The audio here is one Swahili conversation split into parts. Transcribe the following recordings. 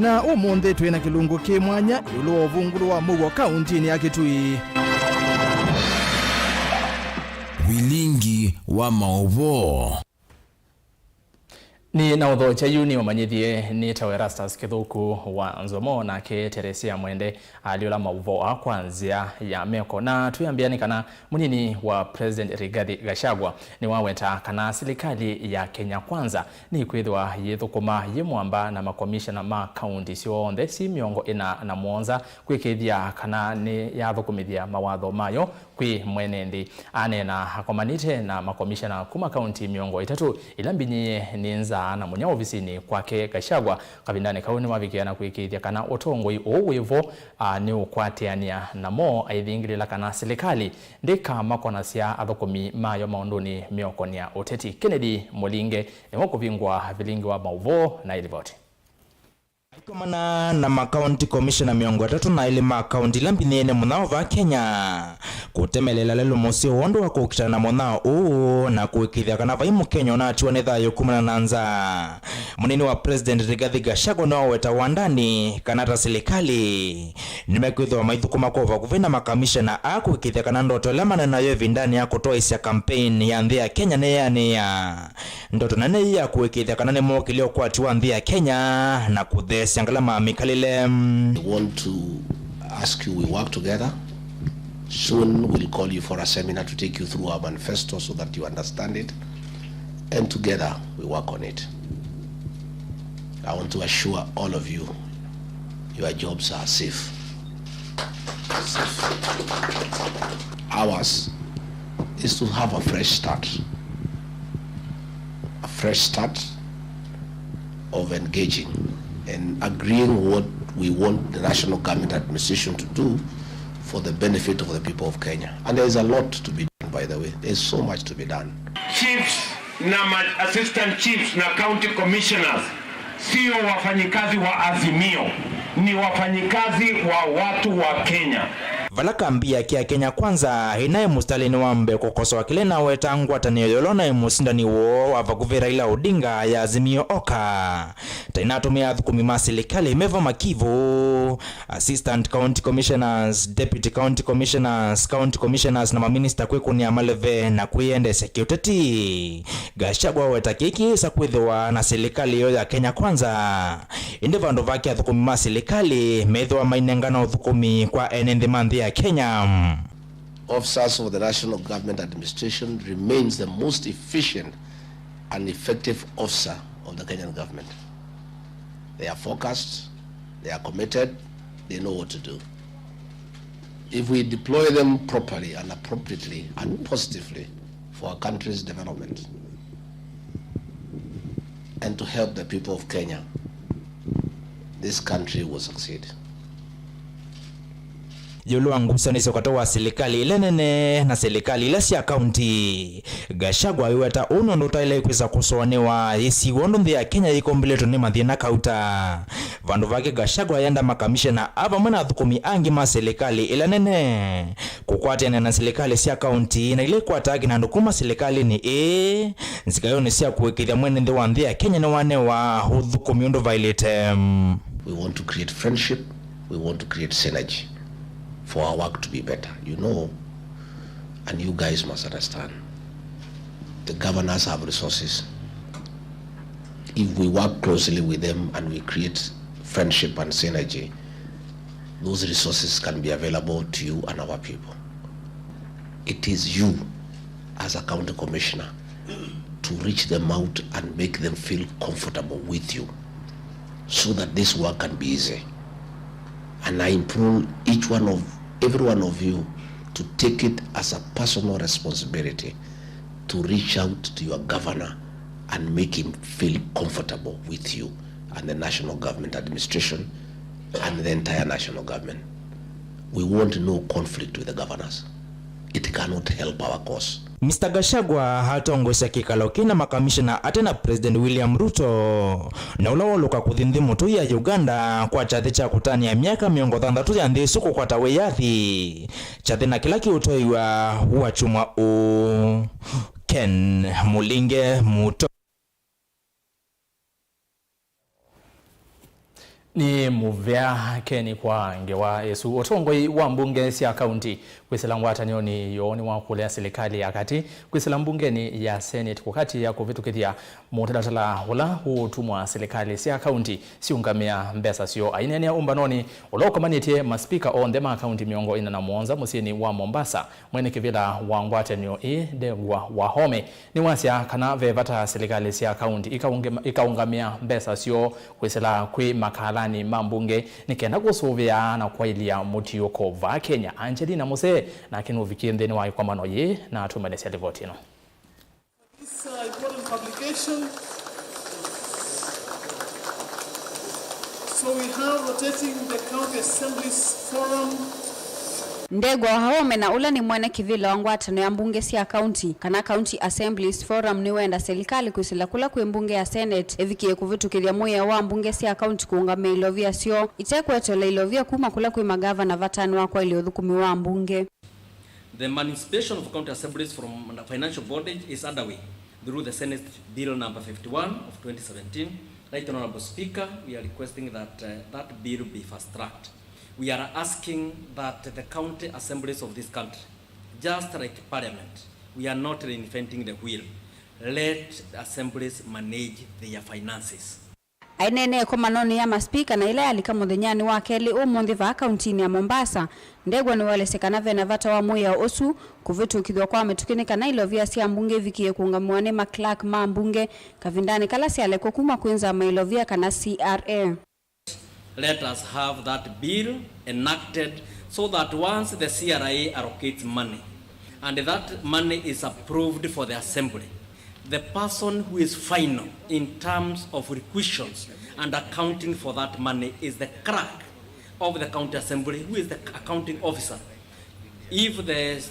na umunthe twina kilungu ki mwanya iulu wa uvungulu wa Mauvoo kaunti ya Kitui. Vilingi wa Mauvoo. Ni na udho cha yuni wamanyithie ni ta ERASTUS kithuku wa NZOMO na ke Teresia Mwende aliola Mauvoo kwanzia ya meko na tuyambiani kana munini wa President Rigathi Gachagua ni waweta kana serikali ya Kenya Kwanza ni kwithwa yithukuma yimwamba na makomishana ma county cionthe si miongo ina na muonza kwikithia kana ni yathukumithia mawatho mayo kwi mwenendi anena akomanite na makomishana kuma county miongo itatu ila mbinyi ninza na munya ofisini kwake Gachagua kabindani kauni mavikiana kwikithia kana utongoi owivo ni ukwatiania na mo aithingirila kana serikali ndika makona cia athukumi mayo maunduni miokonia uteti. Kennedy Mulinge ni mukuvingwa Vilingi wa Mauvoo na ilivoti. Ikomana na makaunti commissioner miongo tatu na ile makaunti lambinene munao va Kenya kutemelela lelo mosi wondo wa kukitana munao na kuikithia kana vai Mukenya na atiwa netha yokumana nanza munini wa President Rigathi Gachagua no weta wandani kanata serikali nimekwithwa maithukuma kova kuvina makamishana akuikithia kana ndoto lamana nayo vindani ya kutoa isia campaign ya ndhi ya Kenya ne ya ndoto nane ya kuikithia kana ne mokilio kwa atiwa ndhi ya Kenya na kudhe We want to ask you, we work together. Soon we'll call you for a seminar to take you through our manifesto so that you understand it. And together we work on it. I want to assure all of you, your jobs are safe. Ours is to have a fresh start. A fresh start of engaging and agreeing what we want the national government administration to do for the benefit of the people of Kenya. And there is a lot to be done, by the way. There is so much to be done. Chiefs na assistant chiefs na county commissioners sio wafanyikazi wa Azimio, ni wafanyikazi wa watu wa Kenya. Valakambia kia Kenya Kwanza inaye mustalini wambe kukosoa kile na wetangwa taniyolona imusindani wo avakuvira ila Odinga ya Azimio Oka tainatumia thukumima serikali Meva Makivu assistant county commissioners, deputy county commissioners na maminister kwekunia maleve na kuiende security. Gachagua wetakiki sa kwithwa na serikali yo ya Kenya Kwanza inde vandu vake athukumima serikali methwa mainengana uthukumi kwa enende mandhi ya Kenya. Officers of the national government administration remains the most efficient and effective officer of the Kenyan government. They are focused, they are committed, they know what to do. If we deploy them properly and appropriately and positively for our country's development and to help the people of Kenya, this country will succeed. Yulu angusaniso katoa serikali ile nene na serikali ile sia county. Gachagua yueta uno ndota ile kwisa kusonewa isi wondo ndhi ya Kenya iko mbileto ni mathina kauta. Vandu vake Gachagua yenda makamishana ava mwana thukumi angi ma serikali ile nene kukwatena na serikali sia county na ile kwatagi na ndukuma serikali ni nzikayo ni sia kuwekithia mwene ndhi wa ndhi ya Kenya na wane wa hudhukumi ndo violate. We want to create friendship, we want to create synergy for our work to be better. You know, and you guys must understand, the governors have resources. If we work closely with them and we create friendship and synergy, those resources can be available to you and our people. It is you as a county commissioner to reach them out and make them feel comfortable with you so that this work can be easy. And I implore every one of you to take it as a personal responsibility to reach out to your governor and make him feel comfortable with you and the national government administration and the entire national government. We want no conflict with the governors. It cannot help our cause. Mr. Gachagua hatongosha kikalo kina makamishana atena President William Ruto na ulawoluka kuthindhi mutu ya Uganda kwa chathe cha kutani ya miaka miongo thandatu ya nthi suku kwa tawe yathi chathe na kila kiutoiwa huwa chuma Ken Mulinge Muto. Ni muvea keni kwa ngewa Yesu otongoi wa mbunge sia kaunti kwisila ngwatanio ni yoni wa kulea serikali ya kati kwisila mbunge ni ya Senate kukati ya kuvitukithia mutadatala hula utumwa serikali sia kaunti siungamia mbesa sio ainene ya umbanoni ulokomanitie maspika on thema kaunti miongo ina na muonza musini wa Mombasa mwene kivila wa ngwatanio degwa wa home ni wasia kana vevata serikali sia kaunti ikaungamia mbesa sio kwisila kwi makala ni mambunge nikenda kusuvia na kwailia mutiyoko va Kenya Angelina Mose na kinu vikindeni wa ikwamano ye na tumelesi alivotino. This important publication. So we have rotating the county assemblies forum. Ndegwa home na ula ni mwene kivila wangwatano ya mbunge sia county kana county assemblies forum ni wenda serikali kusila kula kwe mbunge ya Senate evikie kuvitukithia moya wa mbunge sia county kuungame ilovia sio itekwetole ilovia kuma kula kwe magavana vatano wa kwa iliodhukumi wa mbunge. The emancipation of county assemblies from financial bondage is underway through the Senate Bill number 51 of 2017. Right, Honorable Speaker, we are requesting that that bill be fast-tracked. We are asking that the county assemblies of this country, just like parliament, we are not reinventing the wheel. Let assemblies manage their finances. Ainene kwa manoni ya maspika na ile alika muthenyani wa keli umundi va kauntini ya Mombasa ndegwa ni wale sekanave na vata wa moya osu kuvitukithwa kwa metukinika na ilovia sia mbunge vikie kuungamwane maklak ma mbunge kavindani kala sia leko kuma kuenza mailovia kana CRA. Let us have that bill enacted so that once the CRA allocates money and that money is approved for the assembly, the person who is final in terms of requisitions and accounting for that money is the clerk of the county assembly, who is the accounting officer. If the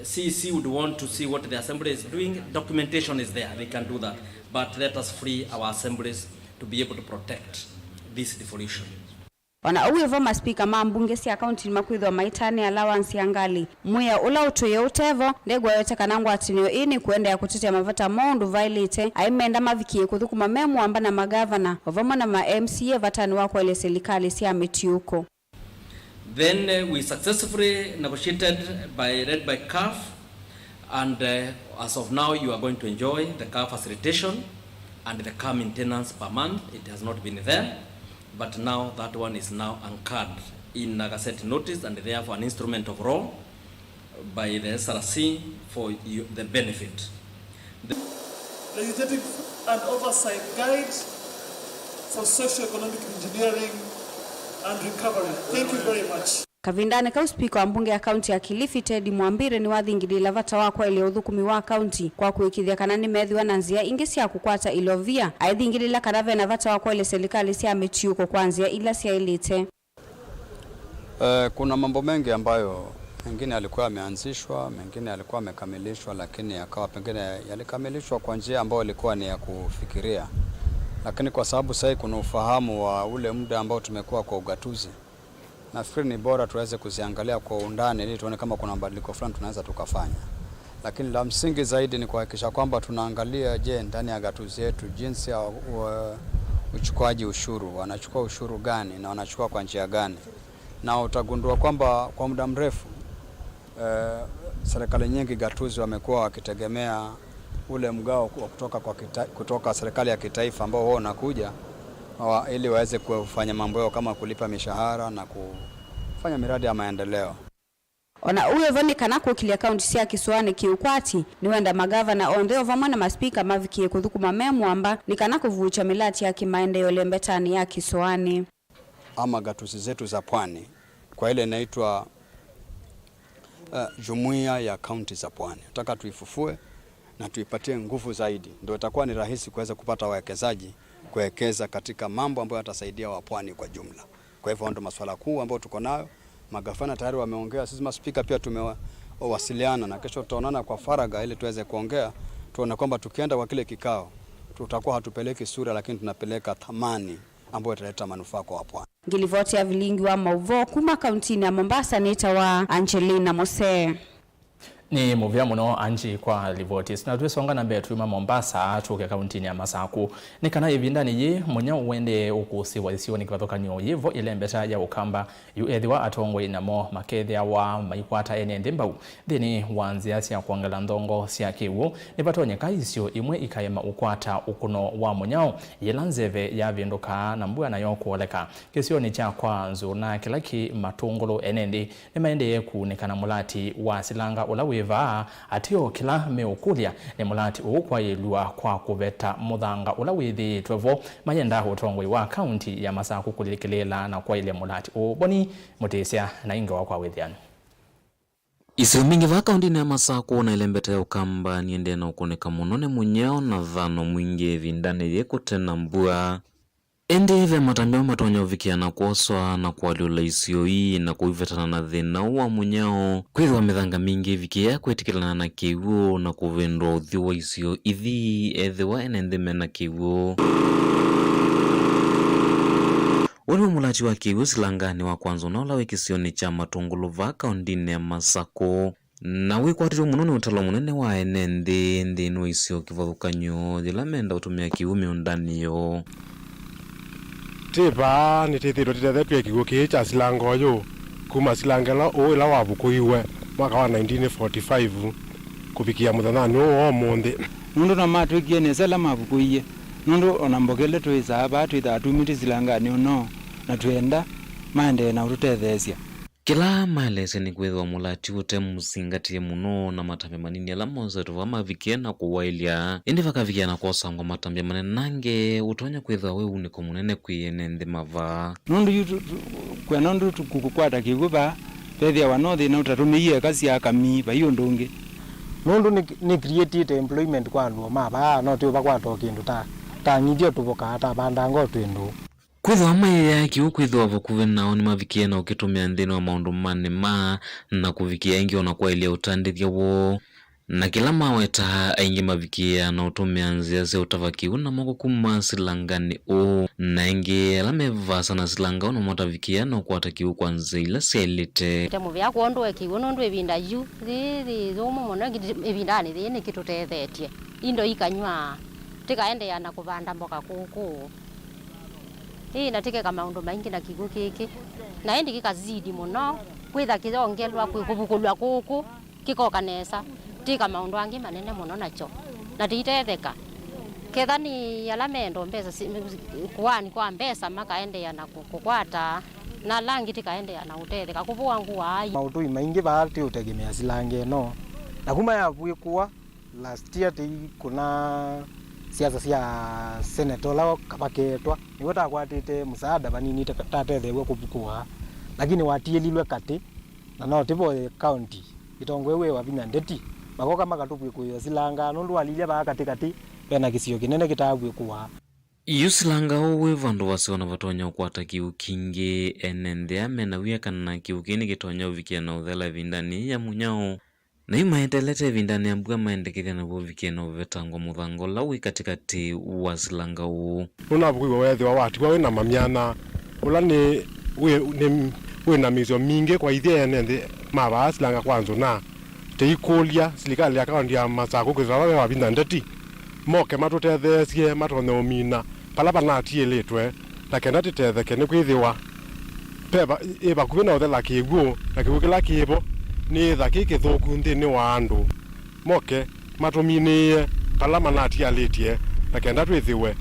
CEC would want to see what the assembly is doing, documentation is there, they can do that. But let us free our assemblies to be able to protect this devolution. Wana uwevo maspika mbunge sia county makwithwa maitani allowance ya ngali muya ula utuye utevo ndegwa yote kanangwa atinio ini kuenda ya kutetea mavata mondu violate aimenda mavikie kuthukuma memu amba na magavana wavamo na ma MCA vatani wako ile serikali sia metiuko. Then we successfully negotiated led by CAF, and as of now you are going to enjoy the CAF facilitation and the car maintenance per month. It has not been there, but now that one is now anchored in a gazette notice and therefore an instrument of law by the SRC for the benefit. The legislative and oversight guide for socio-economic engineering and recovery. Thank you very much. Kavindani ka uspika wa mbunge ya kaunti ya Kilifi Ted Mwambire ni wathingidila vata wakwa ile uthukumi wa kaunti kwa kuikithia kana ni methiwa na nzia ingi sia kukwata ilovia aithingidila kanave na vata wakwa ile serikali sia metiuko kwanzia ila sia ilite. Kuna mambo mengi ambayo mengine yalikuwa yameanzishwa, mengine yalikuwa yamekamilishwa, lakini yakawa pengine yalikamilishwa kwa njia ambayo ilikuwa ni ya kufikiria. Lakini kwa sababu sasa kuna ufahamu wa ule muda ambao tumekuwa kwa ugatuzi, nafikiri ni bora tuweze kuziangalia kwa undani ili tuone kama kuna mabadiliko fulani tunaweza tukafanya. Lakini la msingi zaidi ni kuhakikisha kwamba tunaangalia ndani ya gatuzi yetu jinsi ya uchukuaji ushuru, wanachukua ushuru gani na wanachukua kwa njia gani. Na utagundua kwamba kwa muda mrefu serikali nyingi gatuzi wamekuwa wakitegemea ule mgao kutoka serikali ya kitaifa ambao wao unakuja ili waweze kufanya mambo yao kama kulipa mishahara na kufanya miradi ya maendeleo. Ona uwevo kana kukilia kaunti sia Kisuani kiukwati ni wenda magavana ondeo vamwe na maspika mavikie kuthukuma memu amba ni kana kuvucha milati ya kimaendeleo lembetani ya Kisuani ama gatuzi zetu za pwani kwa ile inaitwa jumuiya ya kaunti za pwani. Nataka tuifufue na tuipatie nguvu zaidi, ndio itakuwa ni rahisi kuweza kupata wawekezaji kuwekeza katika mambo ambayo yatasaidia wapwani kwa jumla. Kwa hivyo ndio masuala kuu ambayo tuko nayo. Magavana tayari wameongea, sisi maspika pia tumewasiliana na kesho tutaonana kwa faraga ili tuweze kuongea, tuone kwamba tukienda kwa kile kikao tutakuwa hatupeleki sura lakini tunapeleka thamani ambayo italeta manufaa kwa wapwani. Ngilivoti ya Vilingi wa Mauvoo kuma kauntini ya Mombasa nita wa Angelina Mose. Ni muvia muno anji kwa livotis na tuesonga na betu ma Mombasa tuke kauntini ya Masaku ni kana ivindani ye munya uende ukusiwa isiyo ni kwathoka nyo yivo ile mbeta ya ukamba yuedhiwa atongwe inamo makethia wa maikwata ene ndembau thini wanzia sia kuangala ndongo sia kiwu ni patonyeka isio imwe ikayema ukwata ukuno wa munyao yelanzeve ya vinduka na mbua nayo kuoleka kisio ni cha kwanzu na kilaki matungulu enendi ni maende kuonekana mulati wa silanga ulawe atio kila meukulia ni mulati ukwa ilua kwa kuveta muthanga ula withi twevo mayenda utongwe wa kaunti ya Masaku kulikilela na kwa ile mulati uboni mutesia na ingawa kwa withiani Isiyo mingi va kaunti ya Masaku na ilembete ya ukamba niende na ukoneka munone munyao na dhano mwingi vindane ye kutena mbua ende ve matambeo matonyo vikiana kuoswa na kualiula isiyo hii na kuivetana na thina wa munyao kwithwa mithanga mingi vikia kwetikilana na kiwu na kuvendwa uthiwa isiyo ithi ethiwa enendhime na kiwu Wani mulati wa kiwu silangani wa kwanza unaola wikisioni cha matungulu va kaundini ya Masaku na wikwatiro munone utalo munene wa enende ndinu isiyo kivathukanyo dhila menda utumia kiwu miundani yo Tiba ni tithiro tithetwe kigo kicha silango yo kuma silangela o ila wavukuiwe mwaka wa 1945 kufikia muthanani o monde nundu na matwikie ne sala mavukuiye nundu onambogele twisa ba twitha tumiti silangani no na twenda mande na ututethesia kila malese ni kwethwa mulati ute musingatie muno na matambe manini ala monse tuva mavikia na kuwailia indi vakavikia na kuosangwa matambe manene nange utonya kwethwa we uniko munene kwiene nthi mava nundu yutu kwa nundu tukukwata kiguba pethia wanothi na utatumiie kasi ya kami ba hiyo ndungi nundu ni created employment kwa andu maba no tu bakwata kindu ta nyithio tuvoka hata bandango twindu kwithwa mai ya kiwu kwithwa vakuve nao ni mavikia na ukitumia nthini wa maundu mane ma na kuvikia ingi ona kwa ilia utandithia wo na kila maweta aingi mavikia na utumia nzia se utavakiwu na moko kuma silangani o na ingi alamevasa na silanga ona matavikia na ukwata kiwu kwa nzila selite temu vya kuondoe kiwu nundu evinda yu thi zomo mono evindani thini kitutethetie indo ikanywa tikaende yana kuvanda mboka kuku natike kama maundu maingi na kigu kiki na endi kikazidi muno kwitha kithongelwa kwikubukulwa kuku kikokanesa tika maundu angi manene muno nacho na titetheka kethani yalamendo mbesa kuani kwa mbesa makaende na kukwata na langi tikaende na utetheka kuvua nguwa ai maundu maingi baati utegemea silange no na kuma ya kuwa last year kuna siasa sia senator lao kapaketwa niwe takwatite musaada banini tatethewe kubukua lakini watielilwe kati na no tipo county itongwewe wabinya ndeti magoka makatupwe kuyo silanga nundu alilia ba katikati pena kisio kinene kitabwe kuwa yusilanga owe vandu wasiona vatonya ukwata kiwu kingi enende amena wiakana na kiwu kini kitonya uvikia na uthela vindani ya munyao na imaendelete vindani ya mbuga maendekithia na vovikia na uvetangwa muthango lawi katikati wa silanga uu unavukiwa wethi wa wati wa na mamiana ula ni na mizio mingi kwa ithia enende mava silanga kwanza na teikulia silikali ya kaunti ya Masaku kizarawe wa vinda ndeti moke matutethesie matone umina pala panatielitwe na kenda titetheke ni kwithiwa peva iba kuvina uthela kiwu na kiwukila kivo ni thaki kithuku nthini wa andu moke matuminie pala manatialitie na kenda twithiwe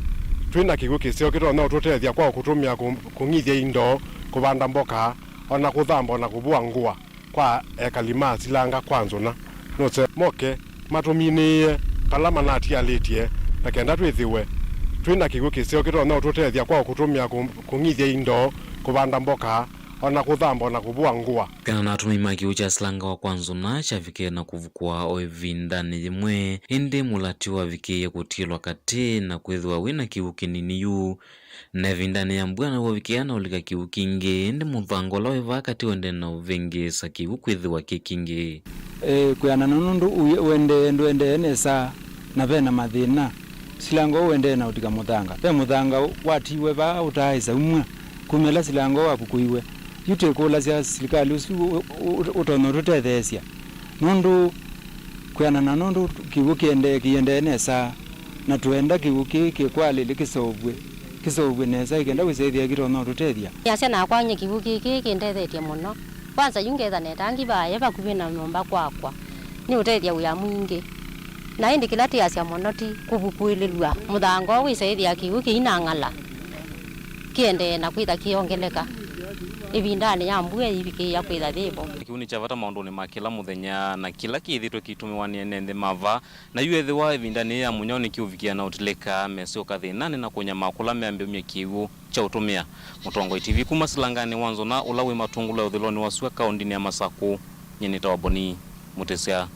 twina kiwu kisio kitona ututethia kwa kutumia kungithia indo kuvanda mboka ona kuthamba na kuvua ngua kwa ekalima silanga kwanza na nose moke matuminie pala manatialitie na kenda twithiwe twina kiwu kisio kitona ututethia kwa kutumia kungithia indo kuvanda mboka ona kuthamba na kuvua ngua kana natumima kiwu cha silanga wa kwanza na chavikie na kuvukua oevindani yimwe indi mulati wa vikie kutilwa kati na kwithwa wina kiwu kinini yu na vindani ya mbua na wavikia na ulika kiwu kingi indi muthango la weva kati wende na uvingi sa kiwu kwithwa kikingi kuyana nundu wende enesa na vena mathina silango wende na utika muthanga pe muthanga watiwe ba utaisa umwe kumela silango wapukuiwe yute kula sia serikali utono rutethesia nundu kuyana na nundu kiwu kiende nesa na tuenda kiwu kikwalili kisovwe nesa ikenda wisethia kiro no tutethia yase na kwanye kiwu kiendethetie muno kwanza yungetha netangi baye bakubi na nyumba kwakwa ni utethia uya mwingi na indi kila tiasia muno ti kubukwililwa muthango wisethia kiwu kiinang'ala kiende na kwitha kiongeleka ibindani ya mbue ibiki ya kwitha thibo kiuni cha vata maundu ni makila muthenya na kila kithitwe kitumiwanie nende mava na yuethiwa ibindani ya munyoni kiuvikia na utileka mesioka thinani na kunya makula meambia kiwu cha utumia Mutongo TV kuma Silangani wanzo na ulawi matungula uthiloni wasua kaundini ya Masaku nyeni tawaboni mutesia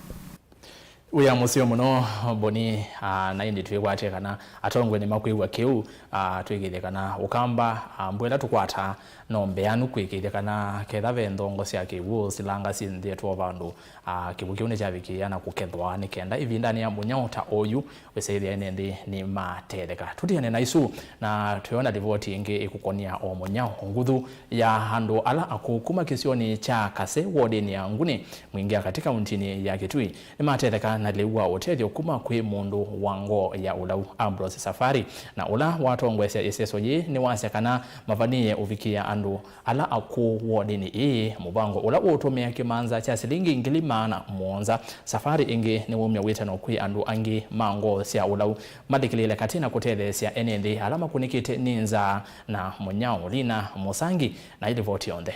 uya musio muno boni na indi twigwate kana atongwe ni makwiwa kiu twigire kana ukamba mbwela tukwata nombe anu kwikire kana ketha vendongo cia kiwu silanga sindie twa vandu kibukiu ni chaviki na kukethwa ni kenda ivindani ya munyota oyu weseithia nende ni matetheka tutiane na isu na tuyona rivoti ingi ikukonia o munyao nguthu ya handu ala akukuma kisioni cha Kase wodini ya Nguni mwingia katika untini ya Kitui ni matetheka na liwa otethio kuma kwi mundu wango ya ulau Ambrose Safari na ula watongwesya iseso yi ni wasekana mavanie uvikia andu ala aku wodini mubango ula utumia kimanza cha silingi ngilima muonza Safari ingi ni wumya witano kwi andu angi mango sia ulau madikilile katina kutethesya enendi alama kunikite ninza na munyao lina musangi na ili voti onde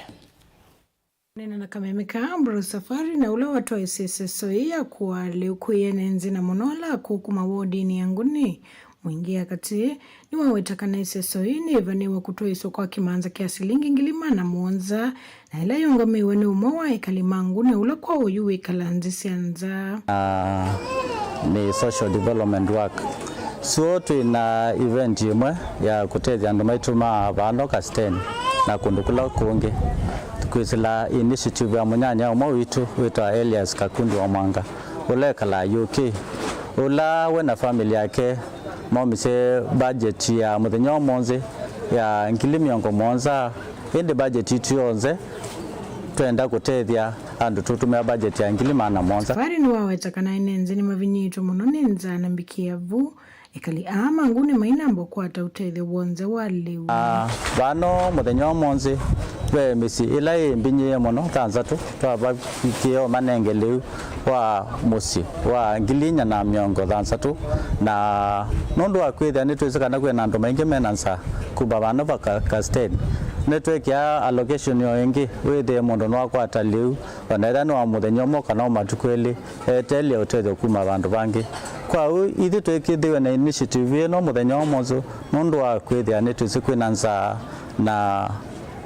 nena na kamemeka Ambrose Safari na ula watu wa SSSO ya kuwa leukuye nenzi na monola kukuma wodini ya Nguni mwingia kati ni wawetakana SSO ni evaniwa kutoa isoko wa kimanza kia silingi ngilima na muonza na ila yongomewe ni umowa ikalimangu na ula kwa uyuwe kalanzi sianza ni social development work so tuina event imwe ya kutethia andu maituma vano kasteni na kundukula kungi kwisila initiative ya munyanya umwe witu witwa Elias Kakundi wa Mwanga ulekala UK ula wena family yake momise budget ya muthenya monze ya ngili miongo monza indi budget itu yonze twenda kutethia andu tutumia budget ya ngili mana monza Safari ni wawetakana enenzi ni mavinyitu muno nenza na mbikia vu ikali ama Nguni mainambo kwata utethio wonze waliu vano muthenya monze we misi ila mbinye muno tanzatu twaba kio manenge liu wa musi wa ngilinya na miongo tanzatu na nundu akwithia ni twisikana kwina andu maingi menansa kuba vano bakasteni netwekia allocation yo ingi withe mundu no akwata liu onera no muthenya mo kana matukweli etele utethio kuma vandu vangi kwa ithi twekithiwe na initiative no muthenya mozo nundu akwithia ni twisikwinansa na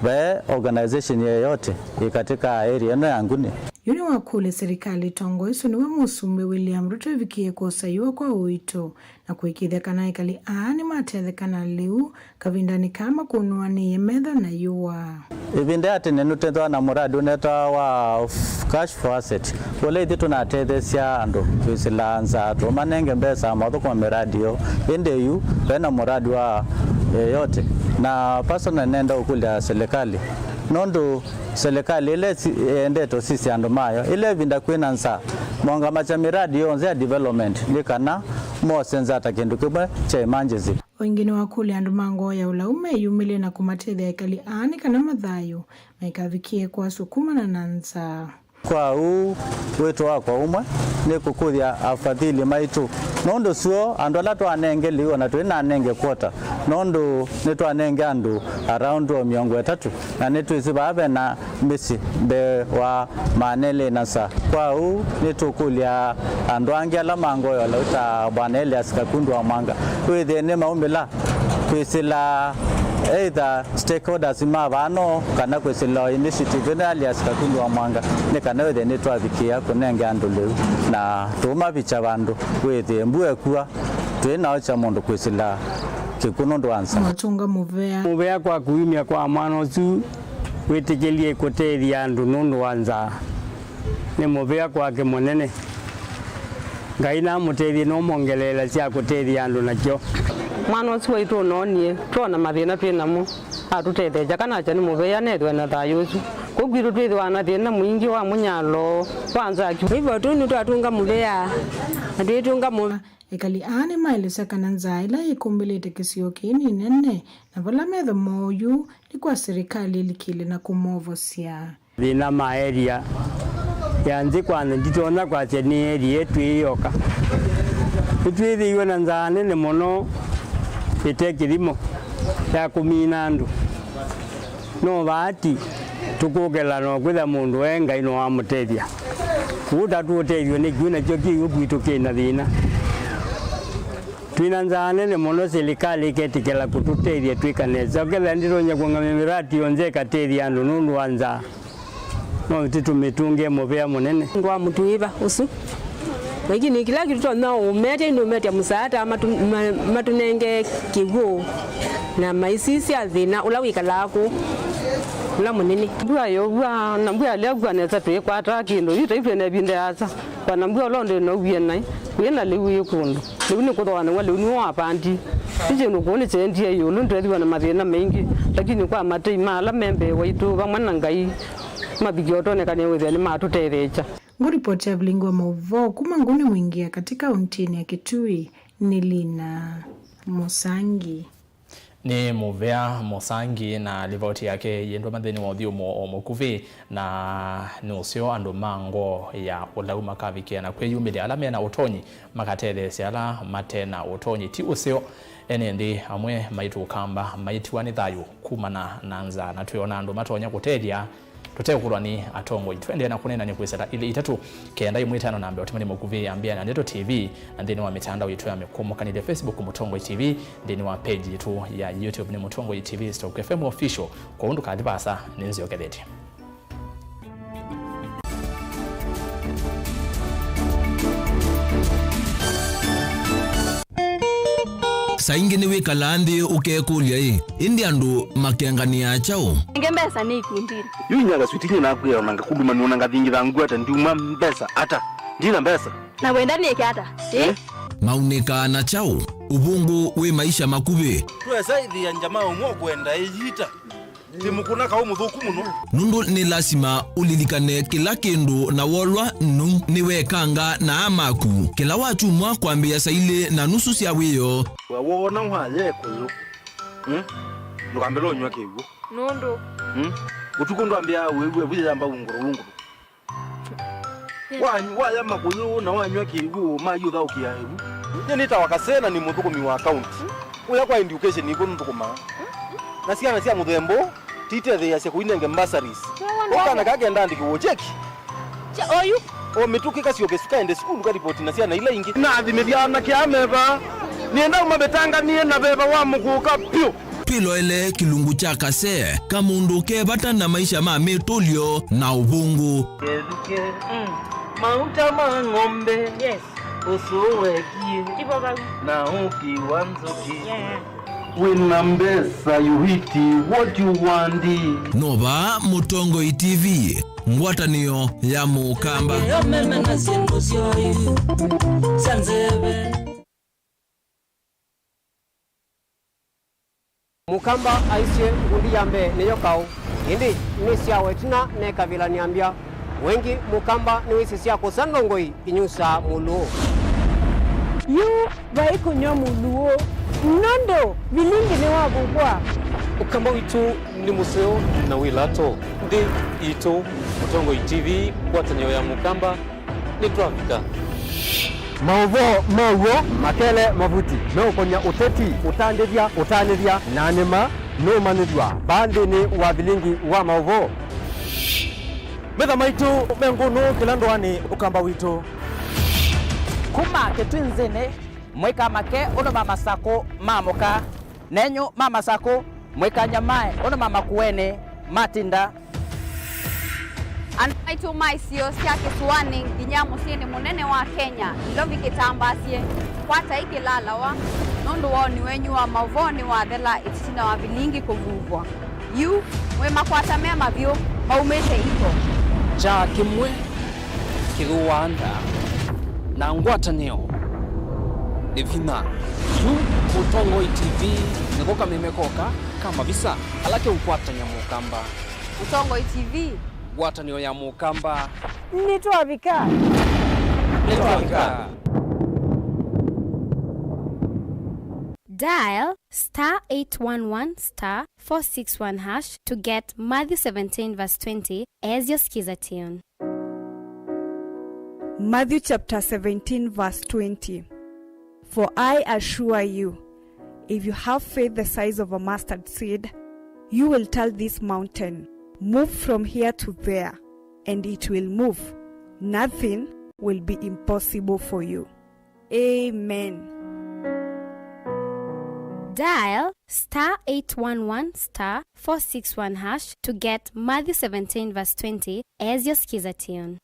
be organization yeyote katika area no ya Nguni yuni wakule serikali tongo isu ni musumbe William Ruto vikie kosaiwa kwa uito na kuikithia kana ikali ni matethekana liu kavindani kama kunuani yemedha na yuwa ibinde ati nenutethwa na muradi unetwa wa cash for asset wale ithi tunatethesia andu twisilanza tumanenge mbesa motho kwa miradi yo inde yu bena muradi wa yote na personal nenda ukulia serikali nondo serikali ile endeto sisi andu mayo ile vinda kwinansa mwanga macha miradi yonze ya development nikana mo senza takindu kubwa cha emergency wengine wakule andu mango ya ulaume yumile na kumatethia ikali kana mathayo maikavikie kwa sukuma na nansa kwa wetu wako umwe ni kukuthia afadhili maitu nondo suo andu ala twanenge liu na twina nenge kwota nondo ni twanenge andu around 30 na ni twisibabe na misi be wa manele nasa kwa ni tukulia andu angi ala mangoyo ala uta bwana Elias Kakundi wa Mwanga withe ni maumila kwisila either stakeholders mavano kana kwisila initiative na Elias Kakundi wa Mwanga ni kana withe ni twavikia kunenge andu liu na tuma bicha bandu withe mbue kuwa twina ocha mundu kwisila kikuno ndwanza matunga muvea kwa kuimia kwa mano su witikilie kutethia andu nundu wanza ni muvea kwake munene Ngai na mutethie no mongelela cia kutethia andu nakyo mwana ucio waitu nonie twona mathina twinamo atutetheja kana acha ni muvea nethwe na thayo ucio kugwiro twithwa na thina mwingi wa munyalo kwanza hivyo tu ni twatunga muvea atwitunga mu ekali ane maelesa kana nzaila ikumbilite kisio kini nene na vala metho moyu ni kwa serikali ilikile na kumovosia thina ma area yanzi kwanza nditona kwa ni area yetu iyoka itwithiwe na nzaa nene muno ite kilimo ya kumina andu no bati tukugela no kwitha mundu wenga ino wa mutethia kuta tutethio ni kiuna kyo kiugwitu kina thina twina nzaa nene muno serikali iketikela kututethia twikaneza ketha ndironya kungamia miradi yonze katethia andu nundu wa nzaa no titumitungie muvea munene ngwa mutuiva usu lakini kila kitu tuna umete ndio umete msaada matunenge kigo na maisisi athina ula wikalako ula munene bwa yo bwa na bwa le bwa neza twe kwata kindu ite ife ne binde asa bana bwa londe no wiena wiena le wi kundu le ni kutwana wale ni wa pandi ije no kone chendie yo lundu ndi wana mathina mengi lakini kwa matei mala membe waitu bamwana ngai mabigioto ne kane wethe ni matutethecha nguripoti ya Vilingi wa Mauvoo kuma nguni mwingia katika untini ya Kitui ni Lina Musangi. Ni Muvea Musangi na ripoti yake yendwa mathini wa uthiumo omukuvi na nusio andu mango ya ulauma kavikia na kweyumile ala mena utonyi makatethe ala matena utonyi ti usio ene ndi amwe maitu kamba maitiwa ni thayu kumana nanza na tuyona andu matonya kutethia tutekulwa ni atongo twende na kunena ni kuisata ile itatu kenda imwitano na ambe otimani mukuvi ambia na Ndeto TV na ndeni wa mitandao yetu ya mikomo kanile Facebook Mutongo TV ndeni wa page yetu ya YouTube ni Mutongo TV Stock FM official kwa undu kadibasa ninzio kedeti saingi ni wikalandi ukekulia indi andu makengania chao ngembesa ni kundiri yunyaga switini na kuya onanga kubima ni onanga vingi vangu ata ndiuma mbesa ata ndina mbesa na wenda ni kata maunika na chao ubungu we maisha makubi tuweza idhi ya njamaa umwa kwenda ijita timukuna ka umuthuku muno nundu ni lasima ulilikane kila kindu na wolwa nu niwekanga na amaku kila wachumwa kwambia saile na nusu cia wiyo wawona mwaye kuyo nukambelo nywa kiwu nundu utuku ndambia wewe buyamba unguru waya makuyo na wanywa kiwu mayutha ukiaebu nyenita wakasena ni muthukumi wa account uya kwa education iko nthukuma na siana cia muthembo tite the ya kuinenge bursaries okana kagenda ndiko cheki oyu o mituki kasioke sukaende skulu ka report na siana ila ingi na thimithana kiameva nienda umabetanga nie na beba wa mukuka pio pilo ele kilungu cha kase kamundu kebata na maisha ma metolio na ubungu keduke mauta mangombe yes usuwekie kibaba na ukiwanzoki Winambesa yuhiti what you want Nova Mutongo TV ngwataniyo ya mukamba mukamba aisye ngundi yambe niyo kau indi nisya wetina ne kavila niambia wengi mukamba ni wisi sya kusandongoi inyusa muluo yu vaikunyo muluo nondo Vilingi ni wabugwa ukamba witu ni museo na wilato ndi ito Mutongo TV kwatanyo ya mukamba ni tuafika Mauvoo makele mavuti no konya uteti utanithia nanima no manithwa bandi ni wa Vilingi wa Mauvoo betha maitu menguno kilandwani ukamba witu kuma ketwinzene mweka make ono mama sako mamoka nenyo mama sako mweka nyamae ono mama kuene matinda anaitu maisio siake suwani nginyamo siene munene wa Kenya ilovi kitambasie kwata ikilala wa nundu wao ni wenyu wa Mauvoo ni wa thela itina wa Vilingi kuvuvwa yu mwe makwata mema vyo maumete iko cha kimwe kiruanda na ngwatanio Evina yu Mutongo TV nikoka mimekoka kama visa alake ukwata nyamukamba Utongo TV. Watanio ya mukamba. Nitwabika. Dial *811*461# to get Matthew 17 verse 20 as your skiza tune. Matthew chapter 17 verse 20. For I assure you, if you have faith the size of a mustard seed, you will tell this mountain, move from here to there, and it will move. Nothing will be impossible for you. Amen. Dial *811*461# to get Matthew 17 verse 20 as your skiza tune.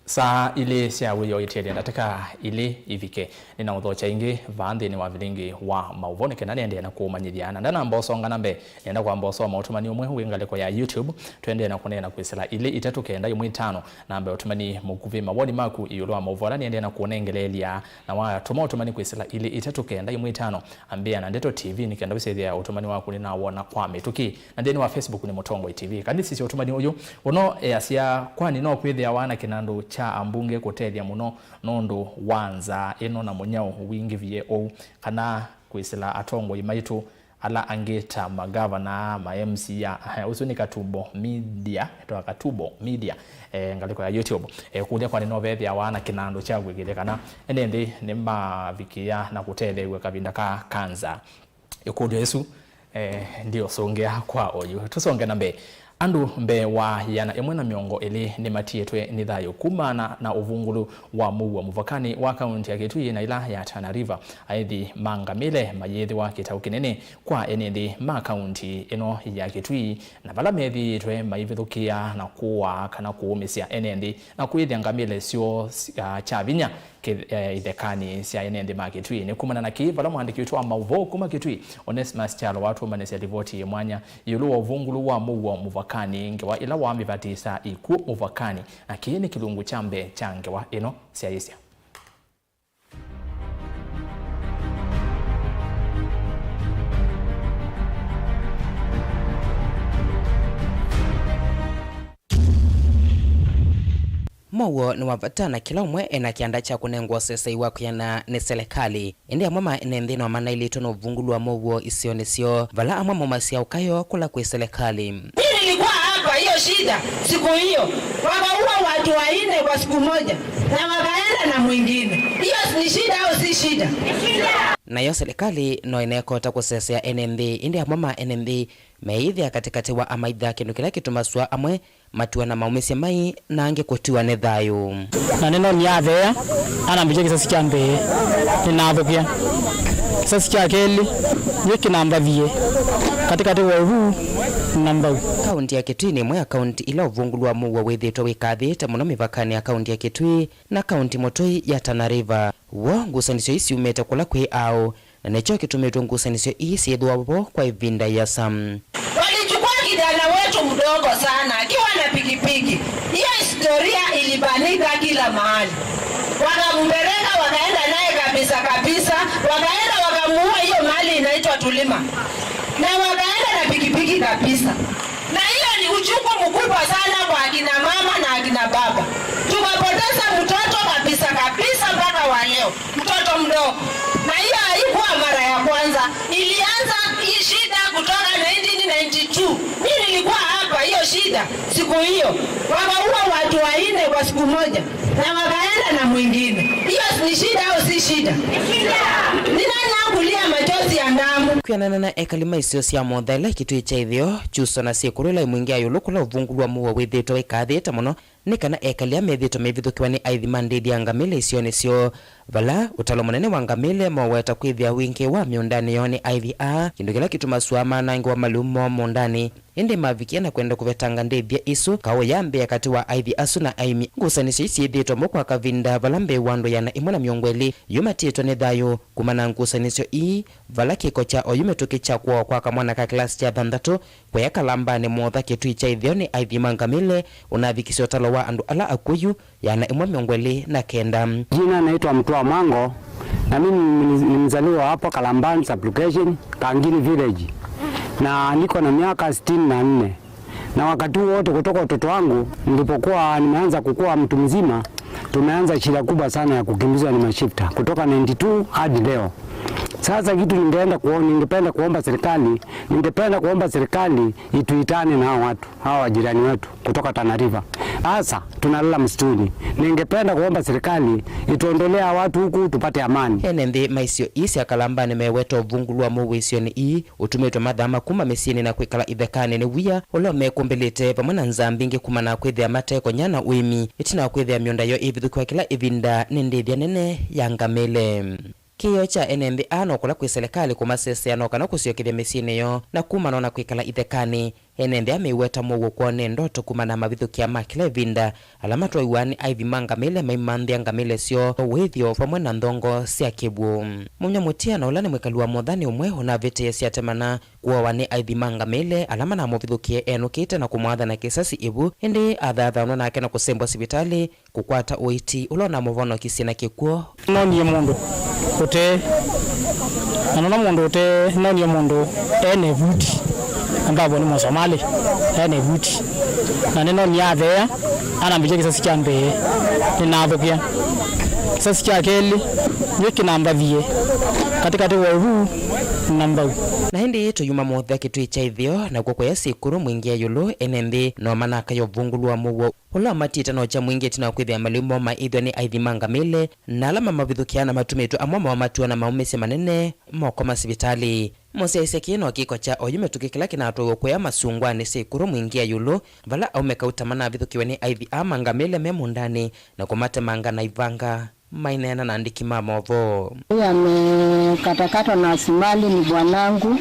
Saa ile siawe yo iteli nataka ile ivike nina udhocha ingi vande ni wa Vilingi wa Mauvoo kenani ende na kumanyiriana ndana mboso nganambe nenda kwa mboso mautumani umwe wingale kwa ya YouTube twende na kunena kwisela ile itatu kenda yumwe 5 nambe utumani mukuvi mawoni maku iyulwa Mauvoo ni ende na kuonengelelia na wa tumatumani kwisela ile itatu kenda yumwe 5 ambia na Ndeto TV nikenda bisethia utumani waku nina wona kwa mituki na ndeni wa Facebook ni Mutongo TV kandi sisi utumani uyu uno yasia kwani no kwithia wana kinandu ambunge kutethia muno nondo wanza eno na munyao wingi vie o kana kwisila atongo imaitu ala angeta magavana ma MC ya usuni Katubo Media to Katubo Media ngaliko ya YouTube kulia kwa novethia wana kinando cha gwigire kana ende nimba vikia na kutelewe kabinda ka kanza ikudio Yesu ndio songea kwa oyu tusonge nambe andu mbe wa yana emwena miongo ili ni matietwe ni dhayo kumana na uvungulu wa Mauvoo muvakani wa kaunti ya Kitui na ila ya Tana River aithi mangamile mayethi wa kitau kinene kwa enethi ma kaunti eno ya Kitui na vala methi twe maivithukia na kuwa kana kuumisia enethi na kuithia ngamile sio chavinya ithekani sia enethi ma Kitui ni kumana na kivala mwandiki wa Mauvoo kuma Kitui Onesmus Chalo watu manesia ripoti mwanya yulu wa uvungulu wa Mauvoo muvakani ngewa ila wambi vatisa iku muvakani na kiini kilungu chambe changewa ino siaisia. Mauvoo ni wavatana kila umwe ena kianda cha kunengwa sesa iwaku yana ni serikali indi amwama enendhino amana ilito no vungulu wa Mauvoo isionesio vala amwama masia ukayo kula kwe serikali. Mimi nilikuwa hapa hiyo shida siku hiyo wakaua watu 4 kwa siku moja na wakaenda na mwingine. Hiyo ni shida au si shida? Na yo serikali no inekota kusesea NND indi amwama NND meithia katikati wa amaitha kindu kila kitumaswa amwe matua na maumisia mai na ange kutiwa ne thayo na neno ni athea ana mbije kisasi kya mbe ni nathopia kisasi kya keli yiki namba vie katikati wa huu namba kaunti ya Kitui ni mwe kaunti ila uvungulu wa Mauvoo withitwe wikathite muno mivakani ya kaunti ya Kitui na kaunti motoi ya Tana River wo ngusanisyo isi umete kula kwi au na necho kitumitwe ngusanisyo isi ithwavo kwa ivinda ya sam. Walichukua kijana wetu mdogo sana akiwa na pikipiki. Hiyo historia ilibanika kila mahali. Wakampeleka wakaenda naye kabisa wakaenda wakamuua hiyo mahali inaitwa Tulima. Na wakaenda na pikipiki kabisa. Na hiyo ni uchungu mkubwa sana kwa akina mama na akina baba. Tukapoteza mtoto kabisa mpaka wa leo. Mtoto mdogo. Na hiyo haikuwa mara ya kwanza. Ilianza hii shida kutoka 1992. Mimi nilikuwa hapa hiyo shida siku hiyo. Wakaua watu 4 kwa siku moja na wakaenda na mwingine. Hiyo ni shida au si shida? Ninanakulia machozi ya damu. Kwianana na ekalima isio sia modela Kitui cha ithio chuso na sikurula mwingia yulukula uvungulu wa Mauvoo withitwe wikathite muno nikana ekalia methitwe mevithukiwa ni aithimandidi ya ngamile isionesio vala utalo munene wa ngamile moweta kwithia wingi wa miundani yoni IVR kindu kila kitumaswa manangi wa malumo mundani indi mavikia na kwenda kuvetanga ndebia isu kawo yambe kati wa IVR na aimi ngusanisyo isi ithitwe mukwa kavinda vala mbe wando yana imuna miongweli yumatitwe ni thayo kumana ngusanisyo ii vala kiko cha oyumetuki cha kwa kamwana ka klasi cha 6 kwa yakalamba ni motha Kitui cha ithio ni IVR ngamile unavikisyo talo muvakaniwa wa andu ala akuyu yana imwe miongweli na kenda. Jina naitwa Mtua Mango na mimi ni mzaliwa hapa Kalambani Sublocation, Kangini Village. Na niko na miaka 64. Na wakati wote kutoka utoto wangu nilipokuwa nimeanza kukua mtu mzima, tumeanza shida kubwa sana ya kukimbizwa ni mashifta kutoka 92 hadi leo. Sasa kitu ningependa kuomba serikali ituitane na hao wajirani wetu kutoka Tana River. Sasa tunalala msituni. Ningependa kuomba serikali ituondolea watu huku tupate amani. Enende maisio isi akalamba nimeweto vungulwa muwisioni ii utumitwa madhama kuma mesini na kwikala ithekane ni wia ulo mekumbelete pamwana nzambingi kuma na kwithia mateko nyana uimi itina kwithia mionda yo ivithukwa kila ivinda nindithia nene ya ngamele. Kiyo cha NMB anokola kwi serikali kumasese anokana kusiokithia mesini yo na kuma nona kwikala ithekani. NMB ameiweta Mauvoo kuone ndoto kuma na mavithukia makile vinda alamatwa iwani aivi mangamile maimanthia ngamile sio withio pamwe na ndongo sia kibu. Munyamutia na ulani mwekaliwa modhani umweho na vete sia temana kuwa wani aivi mangamile alama na muvithukie enukite na kumwadha na kisasi ibu indi adhatha unona ake na kusembwa sibitali kukwata uiti ulona muvono kisina kikuo. Noni mundu ute anona mundu ute noni mundu ene vuti ambapo ni Msomali ene vuti na neno ni avea anambije kisasi cha mbe ninavyo kisasi cha keli yiki namba vie katika WINAKE namba na hindi yetu yuma mothe kitu cha ithio na kwa ya sikuru mwingia yulu NMB no manaka yo vungulwa Mauvoo ulo matita no cha mwingia tina kwithia malimo ma ithio ni aithimanga mile na alama mavithukiana matumitu amwama wa matua na maumese manene moko masibitali. Mose kino kiko cha oyume tukikila kinatwa kwa masungwa ni sikuru mwingia yulu vala au mekautamana vithukiwa ni aithi amangamile memundani na kumate manga na ivanga mainena na andiki Mauvoo. Amekatakatwa na Simali ni bwanangu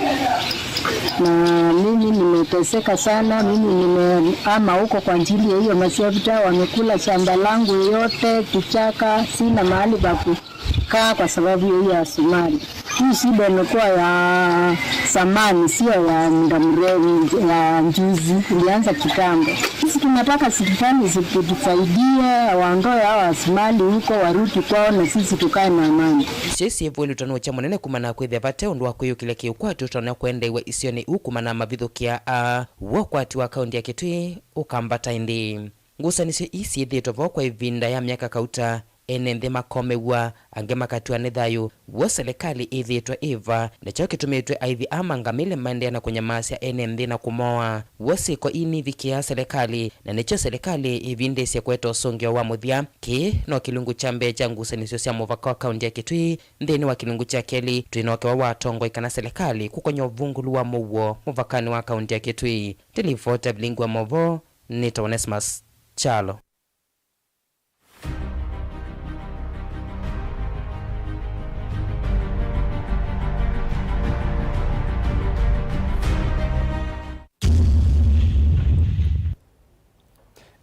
na mimi nimeteseka sana. Mimi nimeama huko kwa ajili ya hiyo mashifta, wamekula shamba langu yote, kichaka, sina mahali pa kukaa kwa sababu ya Simali. Hii shida imekuwa ya samani, sio ya muda mrefu, ya juzi, ilianza kitambo. Sisi tunataka serikali zitusaidie, waondoe hao Somali huko warudi kwao na sisi tukae na amani. Sisi vile tunaocha munene kumana kwithia vate undu wa kuyo kile kiukwatu tuna kwendewe isioni ukumana mavithukia wokwati wa kaunti ya Kitui ukambata indi. Ngusanisio isi thito vokwa ivinda ya miaka kauta enende makomewa ange makatua nithayu wa serikali ithitwa iva na chao kitumitwe aithi amangamile mandea na kunyamasia enende na kumoa wasiko ini vikia serikali na nicho serikali ivindesya kweta usungio wa muthia ki no kilungu cha mbe cha ngusanisio cia muvaka wa kaunti ya Kitui nthini wa kilungu cha keli twinokewa watongo ikana serikali kukonya uvungulu wa Mauvoo muvakani wa kaunti ya Kitui. Tilifota Vilingi wa Mauvoo ni Onesmus Chalo.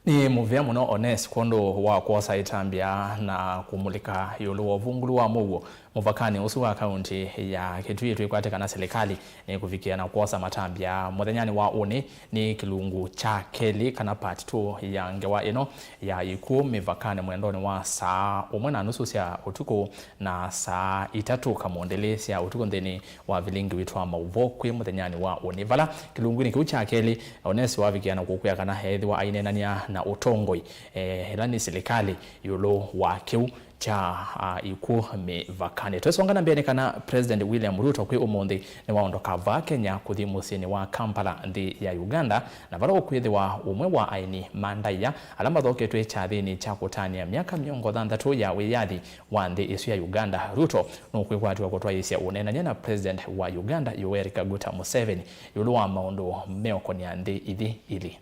Ni muvia muno Ones kondo wa kuosa itambia na kumulika yulu wa vungulu wa Mauvoo muvakani usu wa kaunti ya Kitui tuikwateka na serikali ni kufikia na kuosa matambia muthenyani wa uni ni kilungu cha keli kana part 2 ya ngewa ino ya iku mivakani mwendoni wa saa 1:30 cia utuku na saa 3 kamondele cia utuku nthini wa Vilingi witwa Mauvoo kwi muthenyani wa uni vala kilungu ni kiu cha keli Ones wafikia na kukuya kana hethi wa ainenania na utongoi helani serikali yulu wa kiu cha iku mivakani. Twesongana mbele kana President William Ruto kwi umundi ni waondoka va Kenya kuthi musini wa Kampala nthi ya Uganda na varo kwithiwa umwe wa aini mandaiya alama thoketwe cha thini cha kutania miaka 60 ya wiyathi wa nthi isu ya Uganda. Ruto no kwikwatwa kutwaisya unenanya na President wa Uganda Yoweri Kaguta Museveni yulu wa maundu meokonia nthi ithi ili.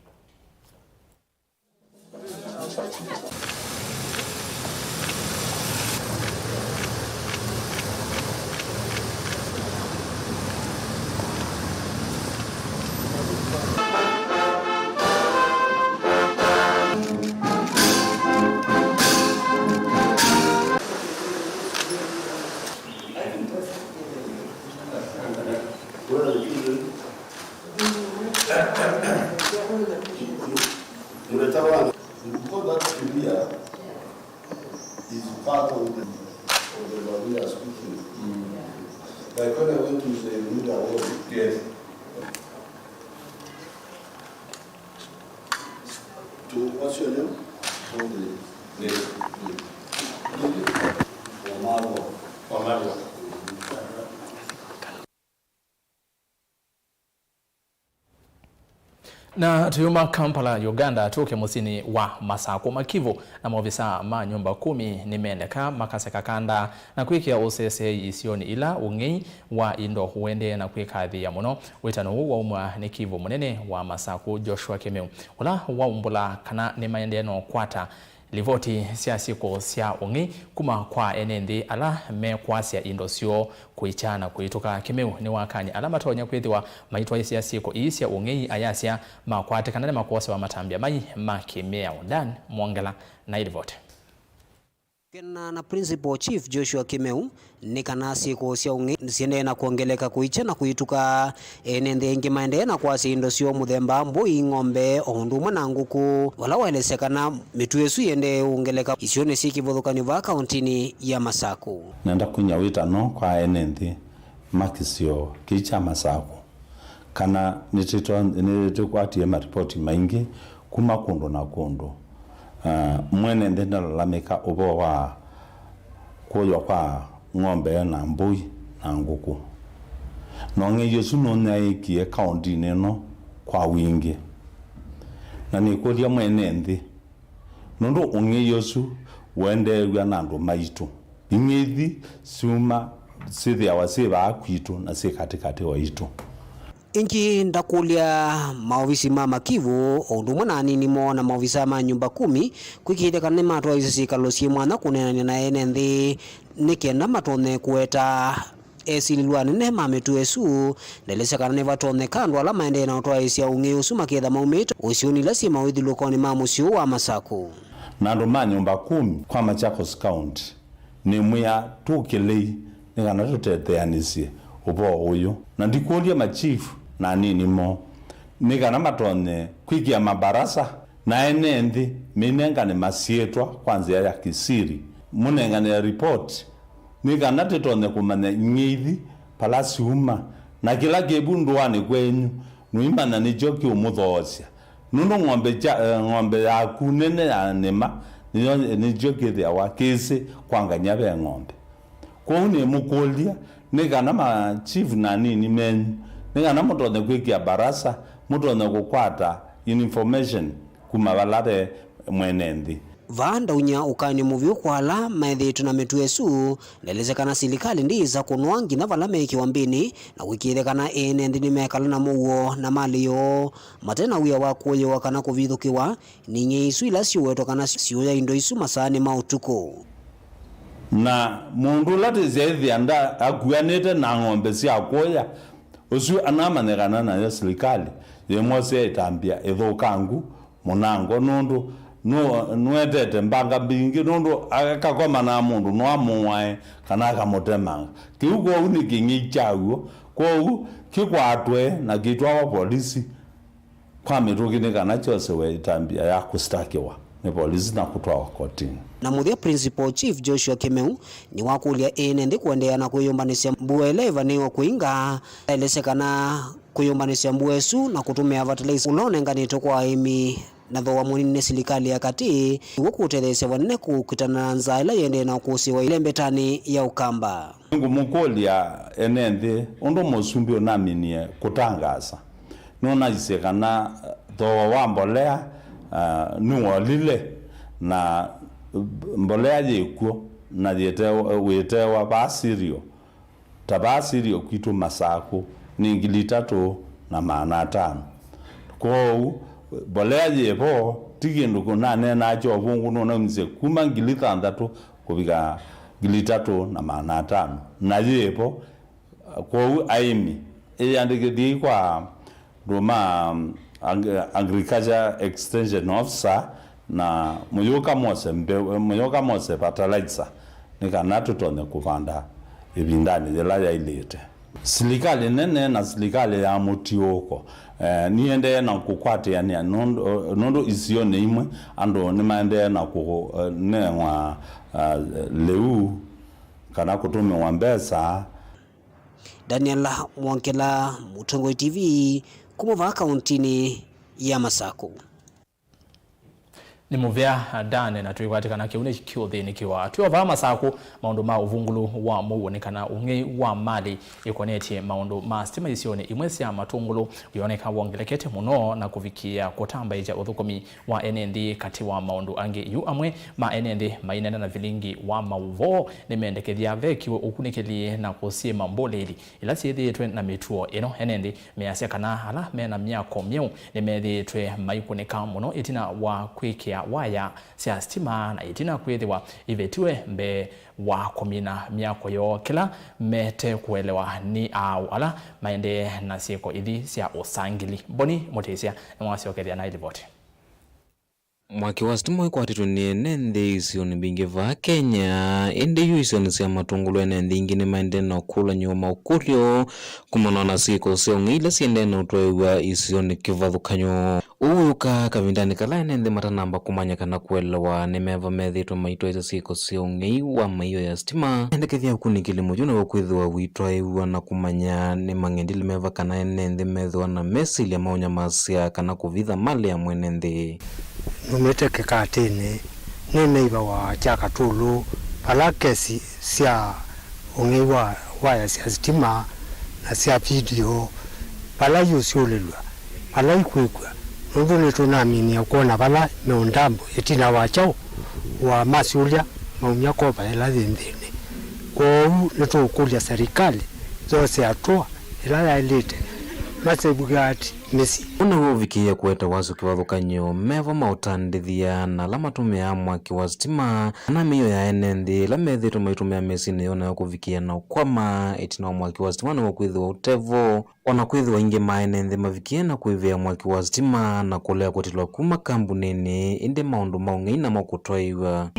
What's your name? Mauvoo. Na tuyuma Kampala, Uganda, tuke musini wa Masako Makivu na maofisa ma nyumba 10 nimendeka makaseka kanda na kwikia usese isioni ila ungei wa indo huende na kwikadhi ya muno wetano wa umwa ni Kivu munene wa Masako Joshua Kemeu wala wa umbula kana ni maendeno kwata livoti sia siko sia ungi kuma kwa enendi ala me kwasia indosio kuichana kuitoka Kemeu ni wakani alama tonya kwithiwa maitwa sia siko isia ungi ayasia makwate kana makosa wa matambia mai makimea undan mwongela na ilivoti Kena na Principal Chief Joshua Kemeu ni kana siku sia ungi siende na kuongeleka kuicha na kuituka enende ingi maende na kwasi indosio muthemba mbui ng'ombe ondumwe na nguku wala waelesekana mitu yesu yende ungeleka isione sikivudhukani va kauntini ya Masako. Nenda kunya witano kwa enende makisio kicha Masako kana nititwatie maripoti maingi kuma kundu na kundu. Mwene ndenda lalamika ubo wa kuyo kwa ng'ombe na mbui na nguku nonge yesu nona ikie kaunti neno kwa wingi na nikulia mwene ndi nondo unge yesu wende ya nando maitu ingithi suma sithi awasiba akwitu na si katikati wa itu Inki ndakulia maofisi mama Kivu ondumwe na nini mo na maofisa ma nyumba 10 kwikite kana matwa isikalo cie mwana kunena na enende nikenda matone kueta esililwa nene mametu esu ndelesa kana nevatone kandwa la maende na otwa isia unge usuma ketha maumito usioni lasima withilukoni mamusio wa Masako nando ma nyumba 10 kwa Machakos County ni mwya tukilei nikana tuteteanisie ubo uyu na ndikulia machifu na nini mo nikana matone kwikia mabarasa na enendi minenga ni masietwa kwanza ya kisiri munenga ni report nikana tetone kumane ngithi palasi uma na kila kebundwani kwenyu nuimana ni joki umuthosia nuno ng'ombe ya kunene ya nema ni joki thia wa kisi kwanganya be ng'ombe kwa une mukolia nikana ma chief na nini menyu nikana mutone kwikia barasa mutone kukwata information kuma balade mwenendi Vanda unya ukani muvyo kwala maedhetu na metu esu lelezekana silikali ndiza kunwangi na vala meki wambini na wikithekana enendi ni mekala na muwo na mali yo matena uya wakuyo wakana kuvithukiwa ninye isu ila siweto kana siyo ya indo isu masani mautuko na mundu lati zethi anda akuanete na ng'ombe cia kuya usu anamanekana na ya serikali yemose itambia ithukangu munango nundu nuetete mbanga bingi nundu akakoma na mundu no amuwae kana akamutemanga kiugo uni kingichawo kwa kikwatwe na kitwa wa polisi kwa mirugini kana chose we itambia ya kustakiwa ni polisi na kutwa kotini na muthia Principal Chief Joshua Kemeu ni wakulia enende kuendea na kuyumbanisha mbueleva niyo kuinga elesekana kuyumbanisha mbuesu na kutumia fertilizer ulonenganito kwa aimi na thoa munine serikali ya kati wokutelese wanne kukitana na nzaila yende na kusiwa ile mbetani ya Ukamba ngumukolia enende ondo mosumbi onaminie kutangaza nona isekana thoa wa mbolea nuolile na mbolea yekuo na wetewa basirio tabasirio kitu Masako ni ngili 3.5 kwa mbolea yepo tikindu kunane na cho bungu nona mze kuma ngili 6 kubika ngili 3.5 na yepo kwa aimi yandike kwa Roma Agriculture Extension Officer na muyoka mose fertilizer nikana tutone kupanda ibindani yela ya ilete serikali nene na serikali ya mutioko niende na kukwate yani nondo isione imwe ando nimaende na ku newa leu kana kutume wambesa Daniela Mwankela Mutongo TV kumuva kauntini ya Masako. ni muvya dane na tuikwatikana kiune kiuthi nikiwa tuova masaku maundu ma uvungulu wa muonekana ungi wa mali ikonetie maundu ma stima isione imwe cia matungulu yoneka wongelekete muno na kuvikia kutamba ija uthukumi wa NND kati wa maundu angi yu amwe ma NND mainena na Vilingi wa Mauvoo nimendekethia vekiwe ukunikeli na kusima mboleli ila siethitwe na mituo ino NND measia kana hala mena miako myeu nimethitwe maikuneka muno itina wa kwikia waya cia stima na itina kwithiwa ivetiwe mbe wa komina miako yo kila mete kuelewa ni au ala maende na sieko ithi cia usangili Boni Motesia na mwasiokethia na ilivoti. Mwaki wa stima ikwatitwe ni NND isioni bingi va Kenya indi yu isioni cia matungulu NND ingine maende na ukula nyuma ukulio kumana na siko sio ngila siende na utoewa isioni kivathukanyo uyuka kavindani kala NND matanamba kumanyaka na kuelewa nimeva methitwe maitwa isa siko sio ngiwa maiyo ya stima endekethia ukunikili mujuna wakwithiwa witoewa na kumanya ni mangendi limeva kana NND methwa na mesili ya maunya masia kana kuvitha mali ya mwenende numete kekatini ni neiba wa chaka tulu pala kesi sia ungiwa waya sia stima na sia video pala yusiulilwa pala ikwikwa nundu nitunamini kuona pala meundambo itina wachao wa masulia maumya kopa ila thindini kou nitukulia serikali zose atua ila yailite masebugati mesi una wovikia kueta wasu kivathukanyo meva mautandithia na la matumia mwaki wa stima na miyo ya NND la methitwe maitumia mesi niyona ya kuvikia na ukwama itina mwaki wa stima na wakwithiwa utevo ona kwithiwa ingi ma NND mavikia na kuivia mwaki wa stima na kulea kutilwa kuma kambunini indi maundu maungei na makutoiwa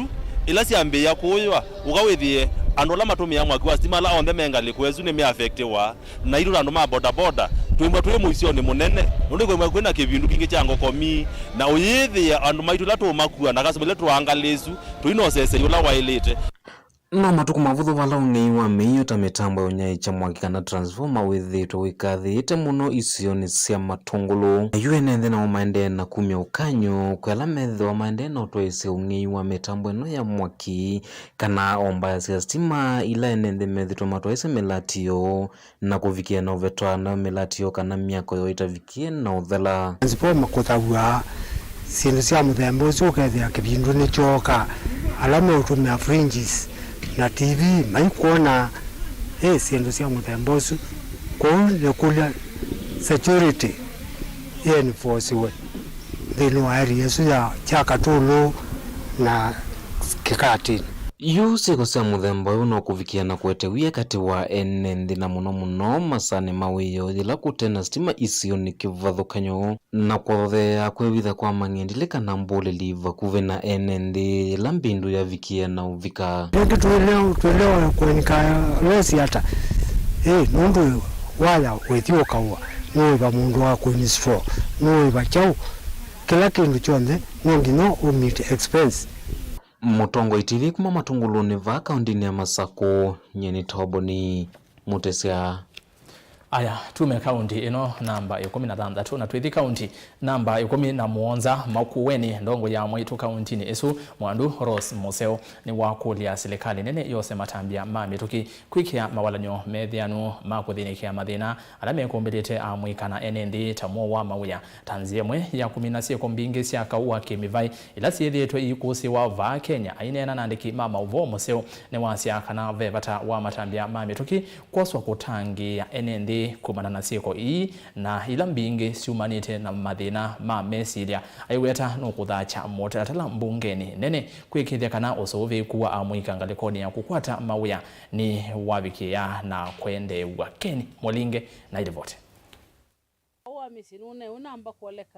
ila siambe ya kuywa ukawithie andu la matumia mwaki wa stima la onde mengali kwezu ni miafektiwa na iru andu ma boda boda twimba twi muisio ni munene nundu kwimba kwina kivindu kingi cha ngokomi na uyithia andu maitu la tumakua na kasubile tuangalisu tuinosese yula wailite na matuku mavuthu vala ungei wa miyo ta mitambo ya unyai cha mwaki kana transformer withitwe wikathite muno isioni cia matungulu UNND na umaende na kumya ukanyo kwela metho umaende na utwaise ungei wa mitambo ino ya mwaki kana omba cia stima ila NND methitwe matwaise milatio na kuvikia na uvetwa na milatio kana miako yo itavikie na uthela nzipo makuthawa sindu cia muthembo ucio ukethia kivindu ni choka alama utumia fringes na TV maikuona sindu cia muthembo ucio kou nikulia security enforcewe thini wa area icio ya chaka tulu na kikatini yu siko cia muthemba uyu no kuvikia na kwetewia kati wa NND na muno masane mawiyo ila kutena stima isio ni kivathukanyo na kwathea kwewitha kwa mangendile kana mboleli vakuve na NND ila mbindu ya vikia na uvika ndio tuelewa kuenika losi hata nundu wala wethio kawa no mundu wa kuinstro no bachao kila kindu chonde ngino umit expense Mutongo TV kuma matunguluni va kaundini ya Masako nyeni Toboni Mutesia. Aya tume kaunti ino namba 16 na twithi kaunti namba 17 makuweni ndongo ya mwitu kaunti ni esu mwandu Rose Museo ni wakulia serikali nene yose matambia mamituki kwikia mawalanyo methianu makuthinikia mathina alame kumbelete amwikana NND tamo wa mawuya tanziemwe ya 10 kombingi cia kaua kimivai ila siethitwe ikusi wa va Kenya ainena nandiki Mauvoo Museo ni wasia kana vevata wa matambia mamituki kwaswa kutangi ya NND kumana na sieko ii na ila mbingi siumanite na mathina ma mesilia aiweta no kuthacha motatala mbungeni nene kwikithia kana usovi kuwa amwika ngalikoni ya kukwata mawuya ni wabikia na kwende wakeni molinge na ilivote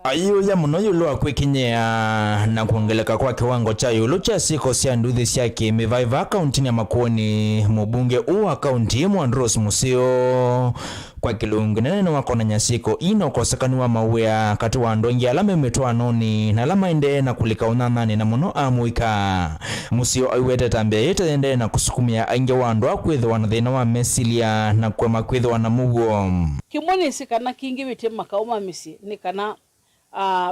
Ayo ya muno yulo kwikinyea na kuongeleka kwa kiwango cha yulo cha siko cia nduthi cia kimivaiva kaunti ya Makueni mubunge uwa kaunti Rose Museo kwa kilungu nene wakona nyasiko ino kosekaniwa mawea kati wa ndongi alame metwa noni na lama ende na kulika unanani na muno amuika Museo aiwete tambia yete ende na kusukumia ainge wando akwethe wanathina wa mesilia na kwa makwethe wana mugo kimoni sikana kingi wite makauma misi ni kana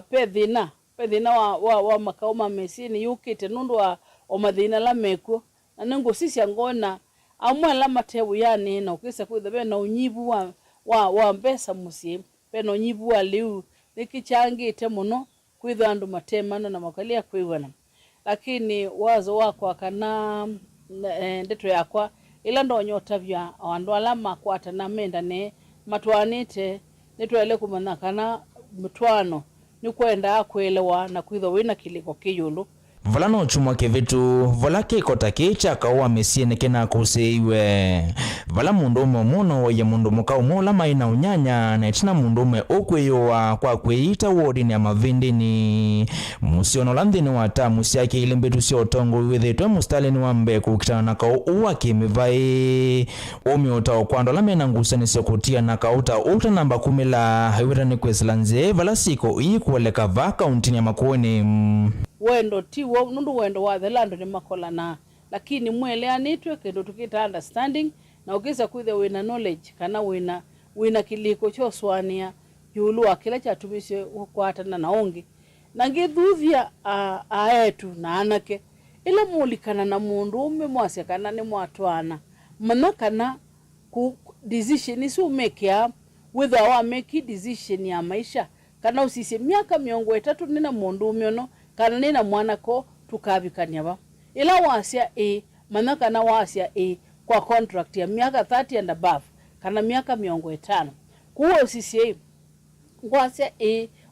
pe thina Pedina wa makao mamesini yukite nundu wa omadhina la meku na nengo sisi angona amwe la matebu yani na ukisa kwitha bena unyibu wa mbesa musie bena unyibu wa liu nikichangi muno kwitha andu matemana na makalia kwigwana lakini wazo wako akana ndeto yakwa ila ndo nyota vya andu alama kwata na menda ne matwanite nitwele kumana kana mtwano ni kwenda kwelewa na kwitha wina kiliko kiyulu Vala no chumwa kevitu, vala kekota kechaka uwa mesiene kena kuseiwe. Vala mundume muno ya mundume kaumula maina unyanya na itina mundume okweyowa kwa kweita wodini ya mavindini. Musiono landini wata musiake ilimbetu sio tongo uwethitwe mustalini wa mbeku kitana na kau uwa kimivai. Omi utao kwando lamena ngusani sekotia na kauta uta namba 10 la haiweta ni kwezilanze vala siko ikuweleka vaka untini ya makuoni. Wendo tiwo nundu wendo wa the land ni makola na lakini mwele anitwe kendo tukita understanding na ukisa kwitha wina knowledge kana wina kiliko cho swania yulu akila cha tumishe kwatana na ongi na ngithuvia aetu na anake ila mulikana na mundu ume mwase kana ni mwatwana manakana ku decision isu make ya whether wa make decision ya maisha kana usise miaka 3 nina mundu umyono kana nina mwanako tukabikania ba ila wasia manaka na wasia kwa contract ya miaka 30 and above kana miaka 5 kuwa usisi wasia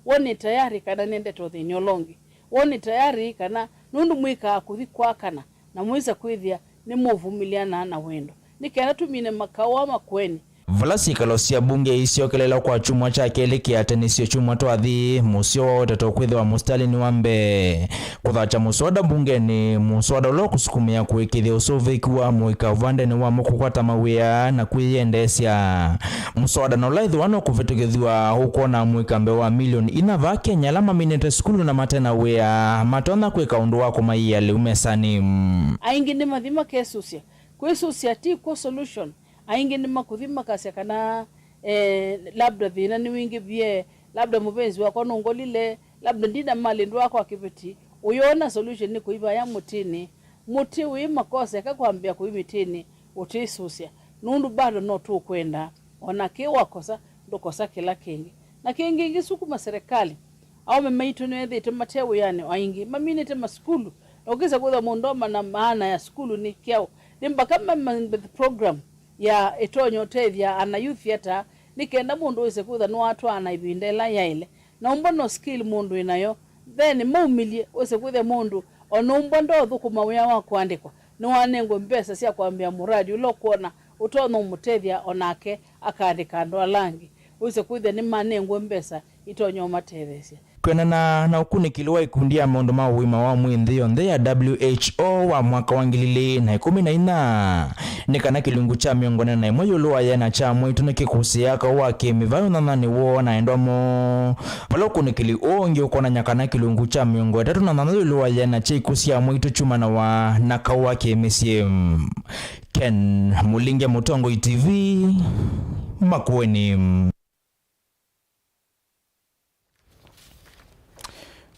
woni tayari kana nende to the nyolongi woni tayari kana nundu mwika kuthikwa kana na mwiza kwithia ni muvumiliana na wendo nikena tumine makawa makweni Valasika losia bunge isio kelela kwa chumwa chake liki atenisio chumwa toathi musio wote kwithe wa mustalini wambe kuthacha muswada bunge ni muswada ulo kusukumia kuikithia usuviki wa muika uvandeni wa mukukwata mawia na kuiendesya muswada na ulaithi wano kuvitukithiwa huko na muika mbe wa milioni inava Kenya lama minete skulu na matena wea matona kwika undu wako maia liumesani aingi ni mathima kesusia kwesusia tiko solution aingi ni makuthima kasya kana labda thina ni wingi bie labda mupenzi wako nongolile labda ndina mali ndo wako akipeti uyona solution ni kuiba ya mutini muti wi makosa akakwambia kuimitini utisusia nundu bado no tu kwenda onake wakosa ndokosa kila kingi na kingi ngisukuma serikali au memaitu ni thite matewu yani aingi maminete maskulu okisa kutha mondoma na maana ya skulu ni kyao nimba kama program ya etonyo tethia ana youth theater nikenda mundu wese kutha no watu anaibindela yaile na umbono skill mundu inayo then muumilie wese kutha mundu ono umbondo thukuma wya wa kuandikwa no wanengo mpesa sia kwambia muradi ulo kuona utono mutethia onake akaandika ndo alangi wese kutha ni manengo mpesa itonyo matethesia kwenana na ukunikiliwa ikundia maundu ma uima wa mwinthi yonthe ya WHO wa mwaka wa 2014 nikana kilungu cha miongone na imwe yulu ayena cha mwitu nikikusia ka wake mivayo nanani wo na endomo pala ukunikili ongi ukona nyakana kilungu cha miongo 3 na nanani yulu ayena cha ikusia mwitu chuma na wa naka wake misie Ken Mulinge Mutongo TV Makueni.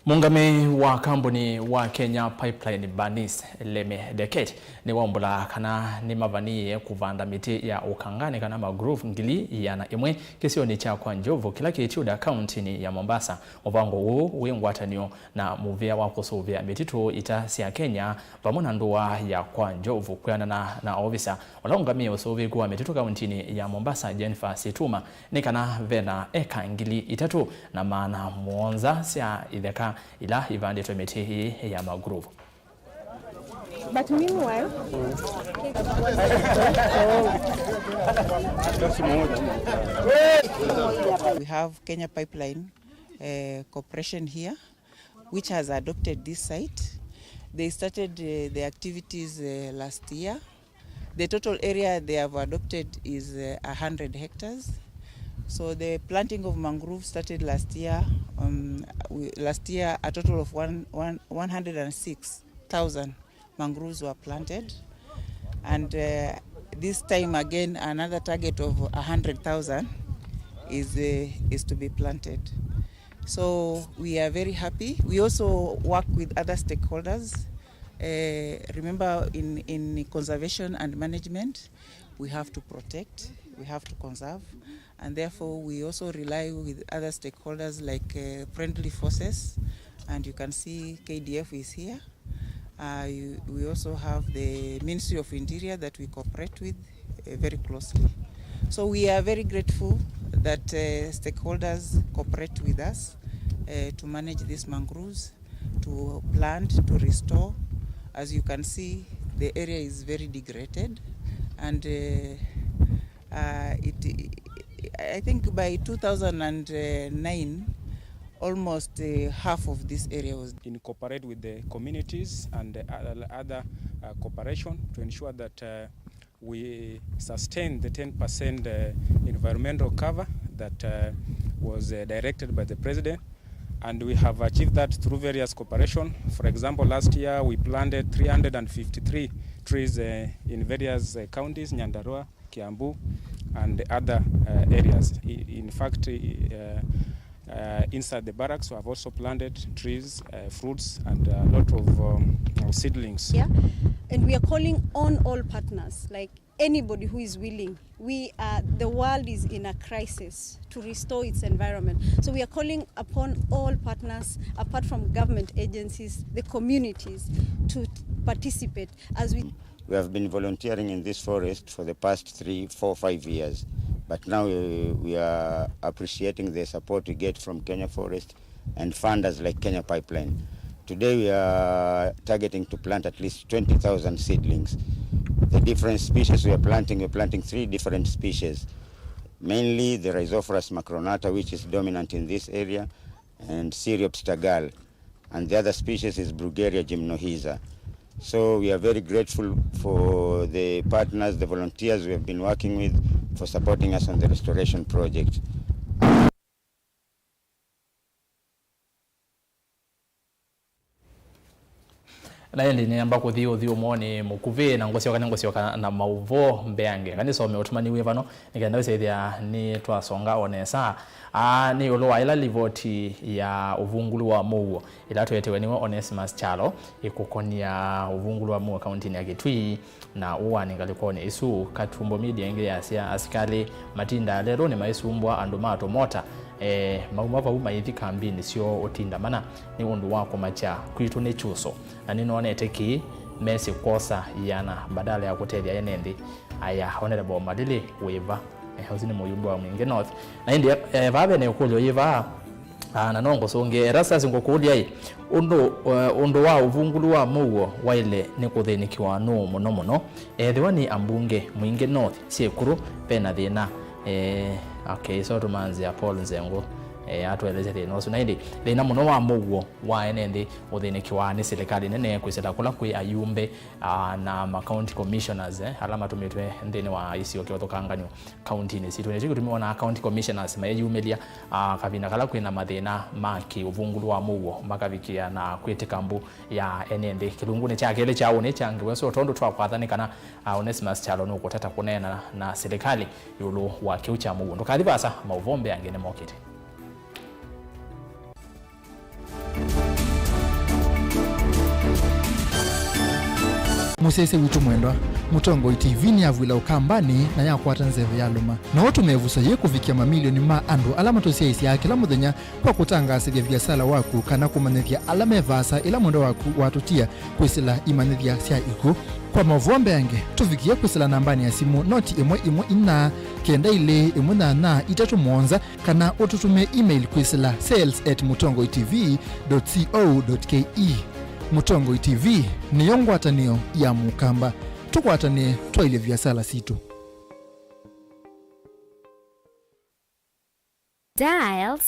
Mungame wa kampuni wa Kenya Pipeline Banis Leme Decade ni wambula kana ni mavani kuvanda miti ya ukangani kana magroove ngili yana imwe kisio ni cha kwa njovu kila kichuda county ni ya Mombasa mvango huu wingwatanio na muvia wa kusuvia mititu itasi ya Kenya pamona ndoa ya kwa njovu kuyana na ofisa walaungamia usuvi kuwa mititu county ni ya Mombasa Jennifer Situma ni kana vena eka ngili itatu na maana muonza sia idheka ila ivande tometi hii ya magroove. But meanwhile, we have Kenya Pipeline Corporation here, which has adopted this site. They started the activities last year. The total area they have adopted is 100 hectares. So the planting of mangrove started last year. Last year, a total of 106,000 mangroves were planted, and this time again another target of 100,000 is to be planted. So we are very happy. We also work with other stakeholders. Remember, in conservation and management, we have to protect, we have to conserve, and therefore we also rely with other stakeholders like friendly forces, and you can see KDF is here. We also have the Ministry of Interior that we cooperate with very closely. So we are very grateful that stakeholders cooperate with us to manage these mangroves, to plant, to restore. As you can see, the area is very degraded, and I think by 2009, almost half of this area was incorporated with the communities and other cooperation to ensure that we sustain the 10% environmental cover that was directed by the President. And we have achieved that through various cooperation. For example, last year we planted 353 trees in various counties, Nyandarua, Kiambu, and other areas. In fact, inside the barracks we have also planted trees, fruits, and a lot of seedlings. Yeah, and we are calling on all partners, like anybody who is willing. The world is in a crisis to restore its environment. So we are calling upon all partners, apart from government agencies, the communities, to participate as we... We have been volunteering in this forest for the past 3, 4, 5 years. But now we are appreciating the support we get from Kenya Forest and funders like Kenya Pipeline. Today we are targeting to plant at least 20,000 seedlings. The different species we're planting 3 different species. Mainly the Rhizophorus macronata, which is dominant in this area, and Cereops tagal. And the other species is Brugueria gymnohiza. So we are very grateful for the partners, the volunteers we have been working with, for supporting us on the restoration project. na yeli ni ambako thio moni mukuve na ngosioka na Mauvoo mbeange kani some otumani we vano nikenda wesethia ni twasonga onesa ni olowa ila livoti ya uvungulu wa Mauvoo ila twetewe ni Onesimus Chalo ikukonia uvungulu wa Mauvoo county ya Kitui na uwa ningalikone isu katumbo media inge ya asikali matinda lero ni maisumbwa andumato mota maumava umaithi kambini sio otinda mana ni undu wako macha kwitu ne chuso na ninoone teki mesi kosa yana badala ya kutethia enendi aya honorable Madili weva hozini muyumbu wa Mwingi North na indi vabe ne ukulyo yiva na nongo songe ERASTUS ngokulia undu wa uvungulu wa Mauvoo waile ni kuthinikiwa no muno thiwani ambunge Mwingi North siekuru pena thina okay so tumanzi Paul Nzengo atweleze thina ucio na indi thina muno wa Mauvoo wa enendi uthinikiwa ni serikali nene kwiseta kula kwi ayumbe na ma county commissioners alama tumitwe ndini wa icio kiothokanganyo county ni situ nje kutumiwa na county commissioners mayumelia kabina kala kwina mathina maki uvungulu wa Mauvoo makavikia na kwitikambu ya enendi kilungune cha kile cha one change weso tondo twa kwathanikana Onesimus Chalo no kutata kunena na serikali yulu wa kiucha Mauvoo ndokadhibasa Mauvoo mbeange ne mokete musese witu mwendwa Mutongo TV ni avwila ukambani na yakwata nzeve ya luma na watu mevusa ye kufikia mamilioni ma andu alama tosia isi ya kila muthenya kwa kutangasithia biasala waku kana kumanithia alama evasa ila mwendo waku watutia kwisila imanithia sia iku kwa Mauvoo mbeange tufikia kwisila nambani ya simu noti imwe ina kenda ile na itatu mwonza kana ututume email kwisila sales@mutongotv.co.ke. Mutongo TV ni yongwatanio ya mukamba tukwatane twaile biasala situ. Dial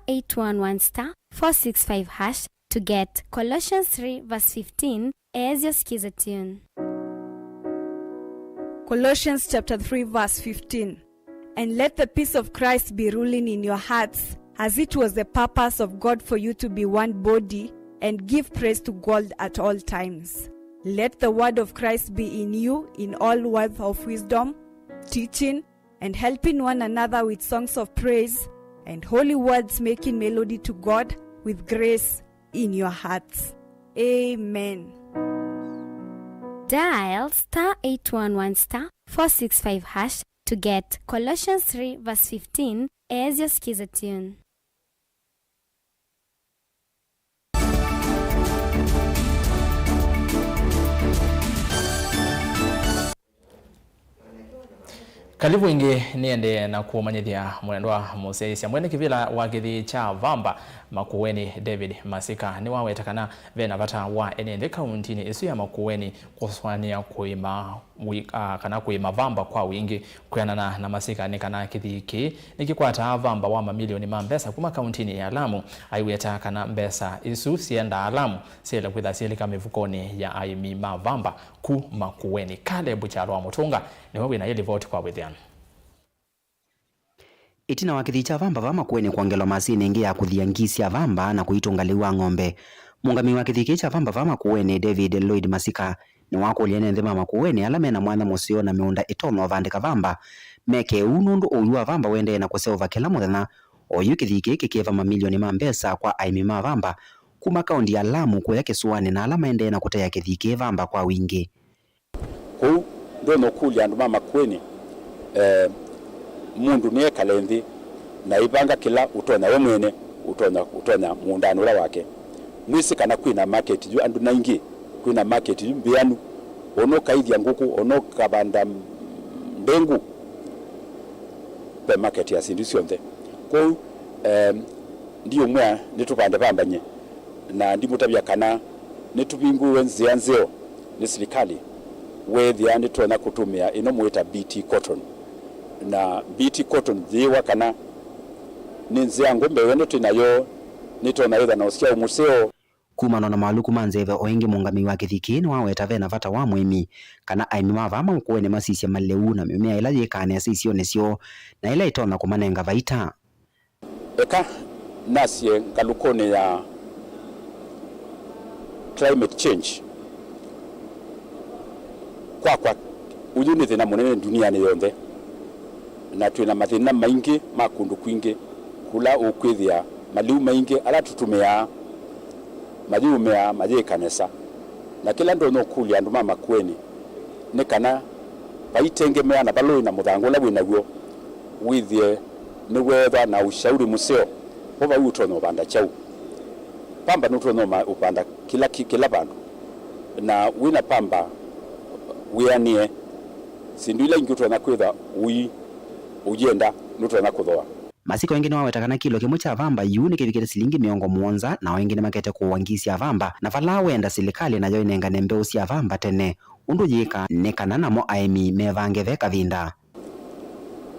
*811*465# to get Colossians 3:15 as your skiza tune. Colossians chapter 3 verse 15. And let the peace of Christ be ruling in your hearts, as it was the purpose of God for you to be one body, and give praise to God at all times. Let the word of Christ be in you in all words of wisdom, teaching and helping one another with songs of praise and holy words making melody to God with grace in your hearts. Amen. Dial *811*465# to get Colossians 3 verse 15 as your skiza tune. Kalibu ingi niende na kuumanyithia mwendwa museisya mwene kivila wa kithi cha Vamba Makueni David Masika ni wawetakana vena vata wa enende kauntini isu ya Makueni kuswania kuima kana kuima Vamba kwa wingi kuyanana na Masika ni kana kithi iki nikikwata Vamba wa mamilioni mambesa kuma kauntini ya Lamu aiweta kana mbesa isu sienda Lamu sile kwitha silika mivukoni ya aimi Vamba ku Makueni. Kale buchalo wa Mutunga ni wewe na yeli vote kwa withian itina wa kithi cha Vamba va Makueni kuongelwa masini ingi ya kuthiangisya Vamba na kuitungaliwa ng'ombe. Mungami wa kithi cha Vamba va Makueni David Lloyd Masika ni wako liene nthima Makueni ala mena mwana musio na miunda itono vandika Vamba meke unundu uyu wa Vamba wende na kuseva kila muthenya oyu kithi kikiva mamilioni ma mbesa kwa aimi ma Vamba kuma kaundi ya Lamu kuya Kisuani na ala maende na kuteya kithi Vamba kwa wingi. Kou ndono kuli andu mama Makueni mundu niye kalendi na ibanga kila utona we mwene utona muundano ula wake mwisi kana kwina market ju andu naingi kwina market ju mbianu ono kaithia nguku ono kabanda mbengu pe market ya sindu cionthe kou ndio mwa nitupande Vambanye na ndimutabia kana nitubinguwe nzio ni serikali wethia nitwona kutumia ino mwita BT cotton na BT cotton ziwa kana ninzia ngombe wene tunayo nitona yetha na usia umuseo kumano na maluku manzeve oingi mungami wa kithiki ni waweta vena vata wa mwimi kana aimi ma Vamba Makueni masisya maleu na mimea ila yekane asisyo nesyo na ila itona kumanenga vaita eka nasye ngalukone ya climate change kwa uyuni thina munene duniani yonthe na twina mathina maingi makundu kwingi kula ukwithia maliu maingi ala tutumia majumea majikanesa na kila ndo no kulia andu mama Makueni ne kana baitengemea na baloi na muthango la winaguo withie ni wetha na ushauri museo bova utono banda chau Pamba nutono upanda kila bandu na wina Pamba wianie sinduila ingi na kwitha ujenda nutona kuthoa Masika wengine wawetakana kilo kimwe cha Vamba yu ni kivikite silingi 70 na wengine makete kuwangisya Vamba na vala wenda serikali nayo inengane mbeu cia Vamba tene undu yika nekana namo aimi mevange veka vinda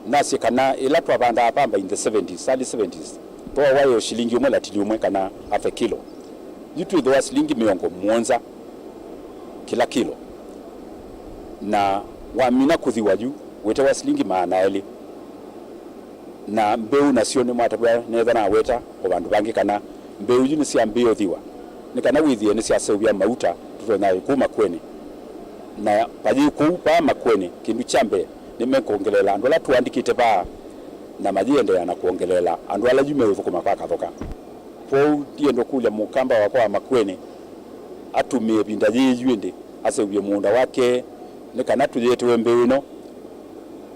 nasi kana ila twavanda Vamba in the 70s early 70s toa wayo shilingi umwe latili umwe kana half a kilo yitu idhoa shilingi 70 kila kilo na wamina kuthiwa juu wete wa shilingi 200 na mbeu nasio ni mwatabwa netha na weta o bandu bangi kana mbeu yini cia mbeo thiwa ni kana withie ni cia sewia mauta tutona ku Makueni na paji ku pa Makueni kindu chambe ni menkongelela andu ala tuandikite ba na majiende na kuongelela andu ala jume uvuko mapaka thoka po diendo kule mukamba wa kwa Makueni atumie binda yiyende asewia muunda wake ni kana tujetewe mbeu no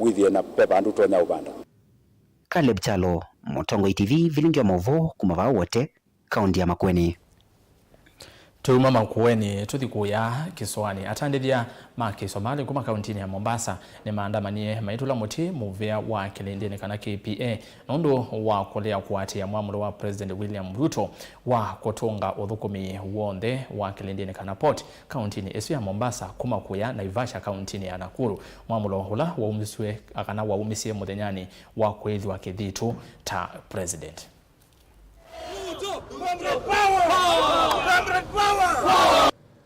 withie na pepa andu tonya ubanda. Caleb Chalo, Mutongo TV, Vilingi Mauvoo, kumava wote, kaundi ya Makueni. Tuma Makueni tuthikuya Kisuani atandithia maki Somali kuma kauntini ya Mombasa ni maandamanie maitula muti muvea wa kilindini kana KPA nundu wa kulea kuatia mwamulo wa President William Ruto wa kutunga uthukumi wonde wa kilindini kana port kauntini isu ya Mombasa kuma kuya Naivasha kauntini ya Nakuru mwamulo hula wa umiswe akana wa umisie muthenyani wa kweli wa kithitu ta president.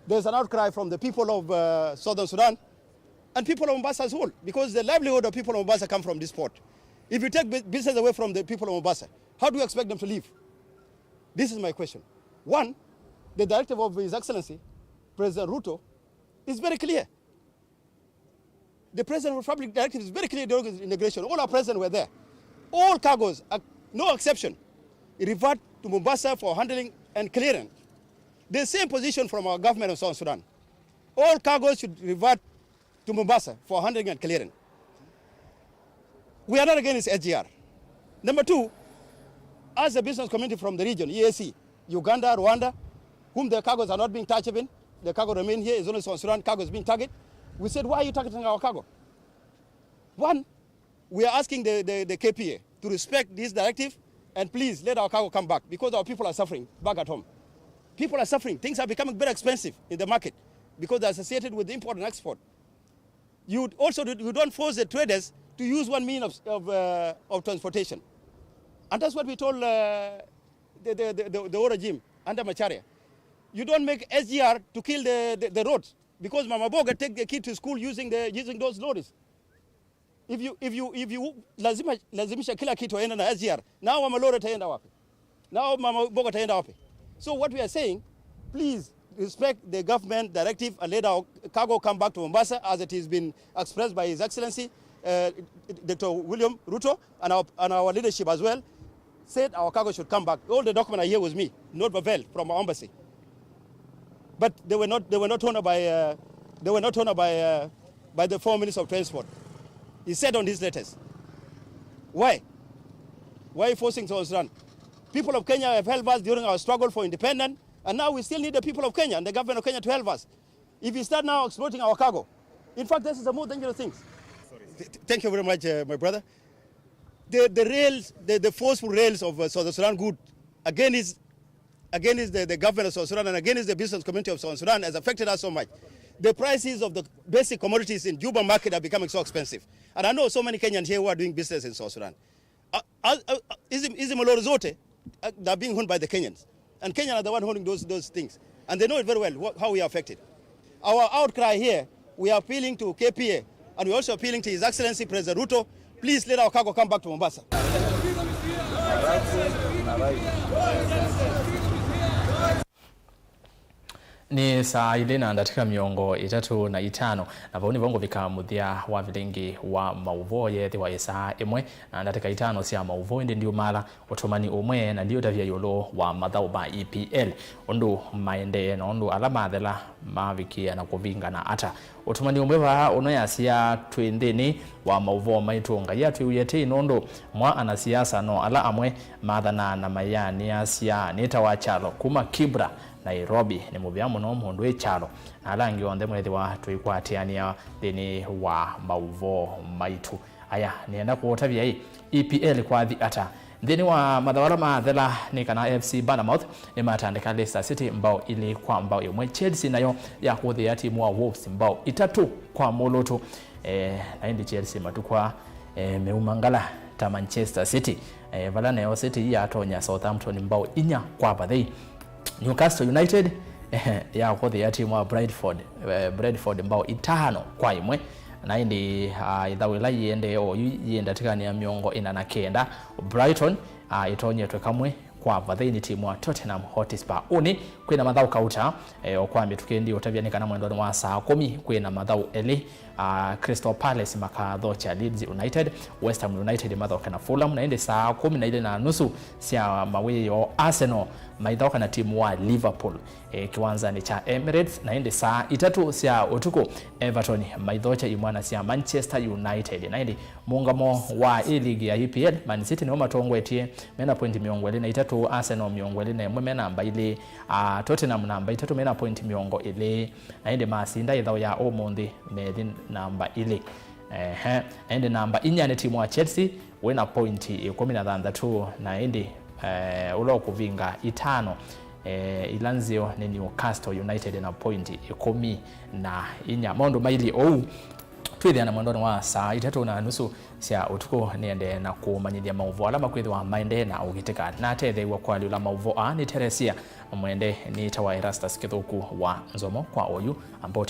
There's an outcry from the people of Southern Sudan and people of Mombasa as well, because the livelihood of people of Mombasa come from this port. If you take business away from the people of Mombasa, how do you expect them to live? This is my question. One, the directive of His Excellency, President Ruto, is very clear. The President of the Republic directive is very clear during his inauguration. All our presidents were there. All cargoes are no exception, revert to Mombasa for handling and clearing. The same position from our government of South Sudan. All cargoes should revert to Mombasa for handling and clearing. We are not against SGR. Number two, as a business community from the region, EAC, Uganda, Rwanda, whom the cargoes are not being touched in, the cargo remain here, is only South Sudan cargo is being targeted. We said, why are you targeting our cargo? One, we are asking the KPA to respect this directive and please let our cargo come back because our people are suffering back at home. People are suffering. Things are becoming very expensive in the market because they're associated with import and export. You don't force the traders to use one means of transportation. And that's what we told the old regime under Macharia. You don't make SGR to kill the roads because Mama Boga take the kid to school using those lorries. If you lazimisha kila kitu aenda na SGR, now Mama Lore taenda wapi? Now Mama Boga taenda wapi? So what we are saying, please respect the government directive and let our cargo come back to Mombasa as it has been expressed by His Excellency Dr. William Ruto and our leadership as well. Said our cargo should come back. All the documents are here with me, not Bavel from our embassy. But they were not honored by the Foreign Minister of Transport. He said on his letters. Why? Why are you forcing South Sudan? People of Kenya have helped us during our struggle for independence, and now we still need the people of Kenya and the government of Kenya to help us. If we start now exploiting our cargo, in fact, this is the more dangerous thing. Thank you very much, my brother. The forceful rails of South Sudan good against the government of South Sudan and against the business community of South Sudan has affected us so much. The prices of the basic commodities in Juba market are becoming so expensive. And I know so many Kenyans here who are doing business in South Sudan. They're being owned by the Kenyans. And Kenyans are the one holding those things. And they know it very well how we are affected. Our outcry here, we are appealing to KPA and we're also appealing to His Excellency President Ruto, please let our cargo come back to Mombasa. Ni saa ile na ndatika miongo 35 na vauni vongo vikamuthia wa Vilingi wa Mauvoo yethi wa saa imwe na ndatika 5 cia Mauvoo ndi ndio mala utumani umwe na ndio tavia yolo wa mathau ba EPL ondu maende na ondu alama thela mavikia na kuvinga na ata utumani umwe va unoyasia twendeni wa Mauvoo maitunga yatu uyete inondo mwa anasiasa no ala amwe mathana na mayani asia nita wa chalo kuma Kibra Nairobi ni mubiamu no mundu echalo alangi onde mwethi wa twikwatiania thini wa Mauvoo maitu aya nienda kuotavia hii EPL kwa thi ata thini wa mathawala mathela ni kana FC Bournemouth ni matandika Leicester City mbao ili kwa mbao imwe Chelsea nayo ya kuthia timu wa Wolves mbao 3 kwa moloto na indi Chelsea matukwa meumangala ta Manchester City vala nayo City ya tonya Southampton mbao 4 kwa bathei Newcastle United ya kodhi ya timu wa Brentford mbao 5 kwa imwe na indi idhawila yende yenda tikani ya miongo 49 Brighton itonye twekamwe kwa vadhaini timu wa Tottenham Hotspur uni kwina mathau kauta okwambi tukendi otavianika na mwendo wa saa 10 kwina mathau eli Crystal Palace makathocha Leeds United, West Ham United mathoka na Fulham na indi saa 10:30 cia mawiyo Arsenal maithoka na timu wa Liverpool kiwanza ni cha Emirates na indi saa 3 cia utuko Everton maithocha imwana cia Manchester United na indi muungamo wa ligi ya EPL Man City no matongwetie mena point 23 Arsenal 21 mena namba ile Tottenham namba 3 mena point 20 na indi masinda ithao ya omondi methi namba ile ende namba 4 timu wa Chelsea wena point 16 na indi ulo kuvinga 5 Ilanzio ni Newcastle United na point 14 mondo maili twithia na mwendo wa saa 3:30 cia utuko niende na kumanyithia Mauvoo alama kwithwa maende na ugitika na tethewa kwa lula Mauvoo ni Teresia mwende ni tawa ERASTUS kithuku wa NZOMO kwa oyu ambao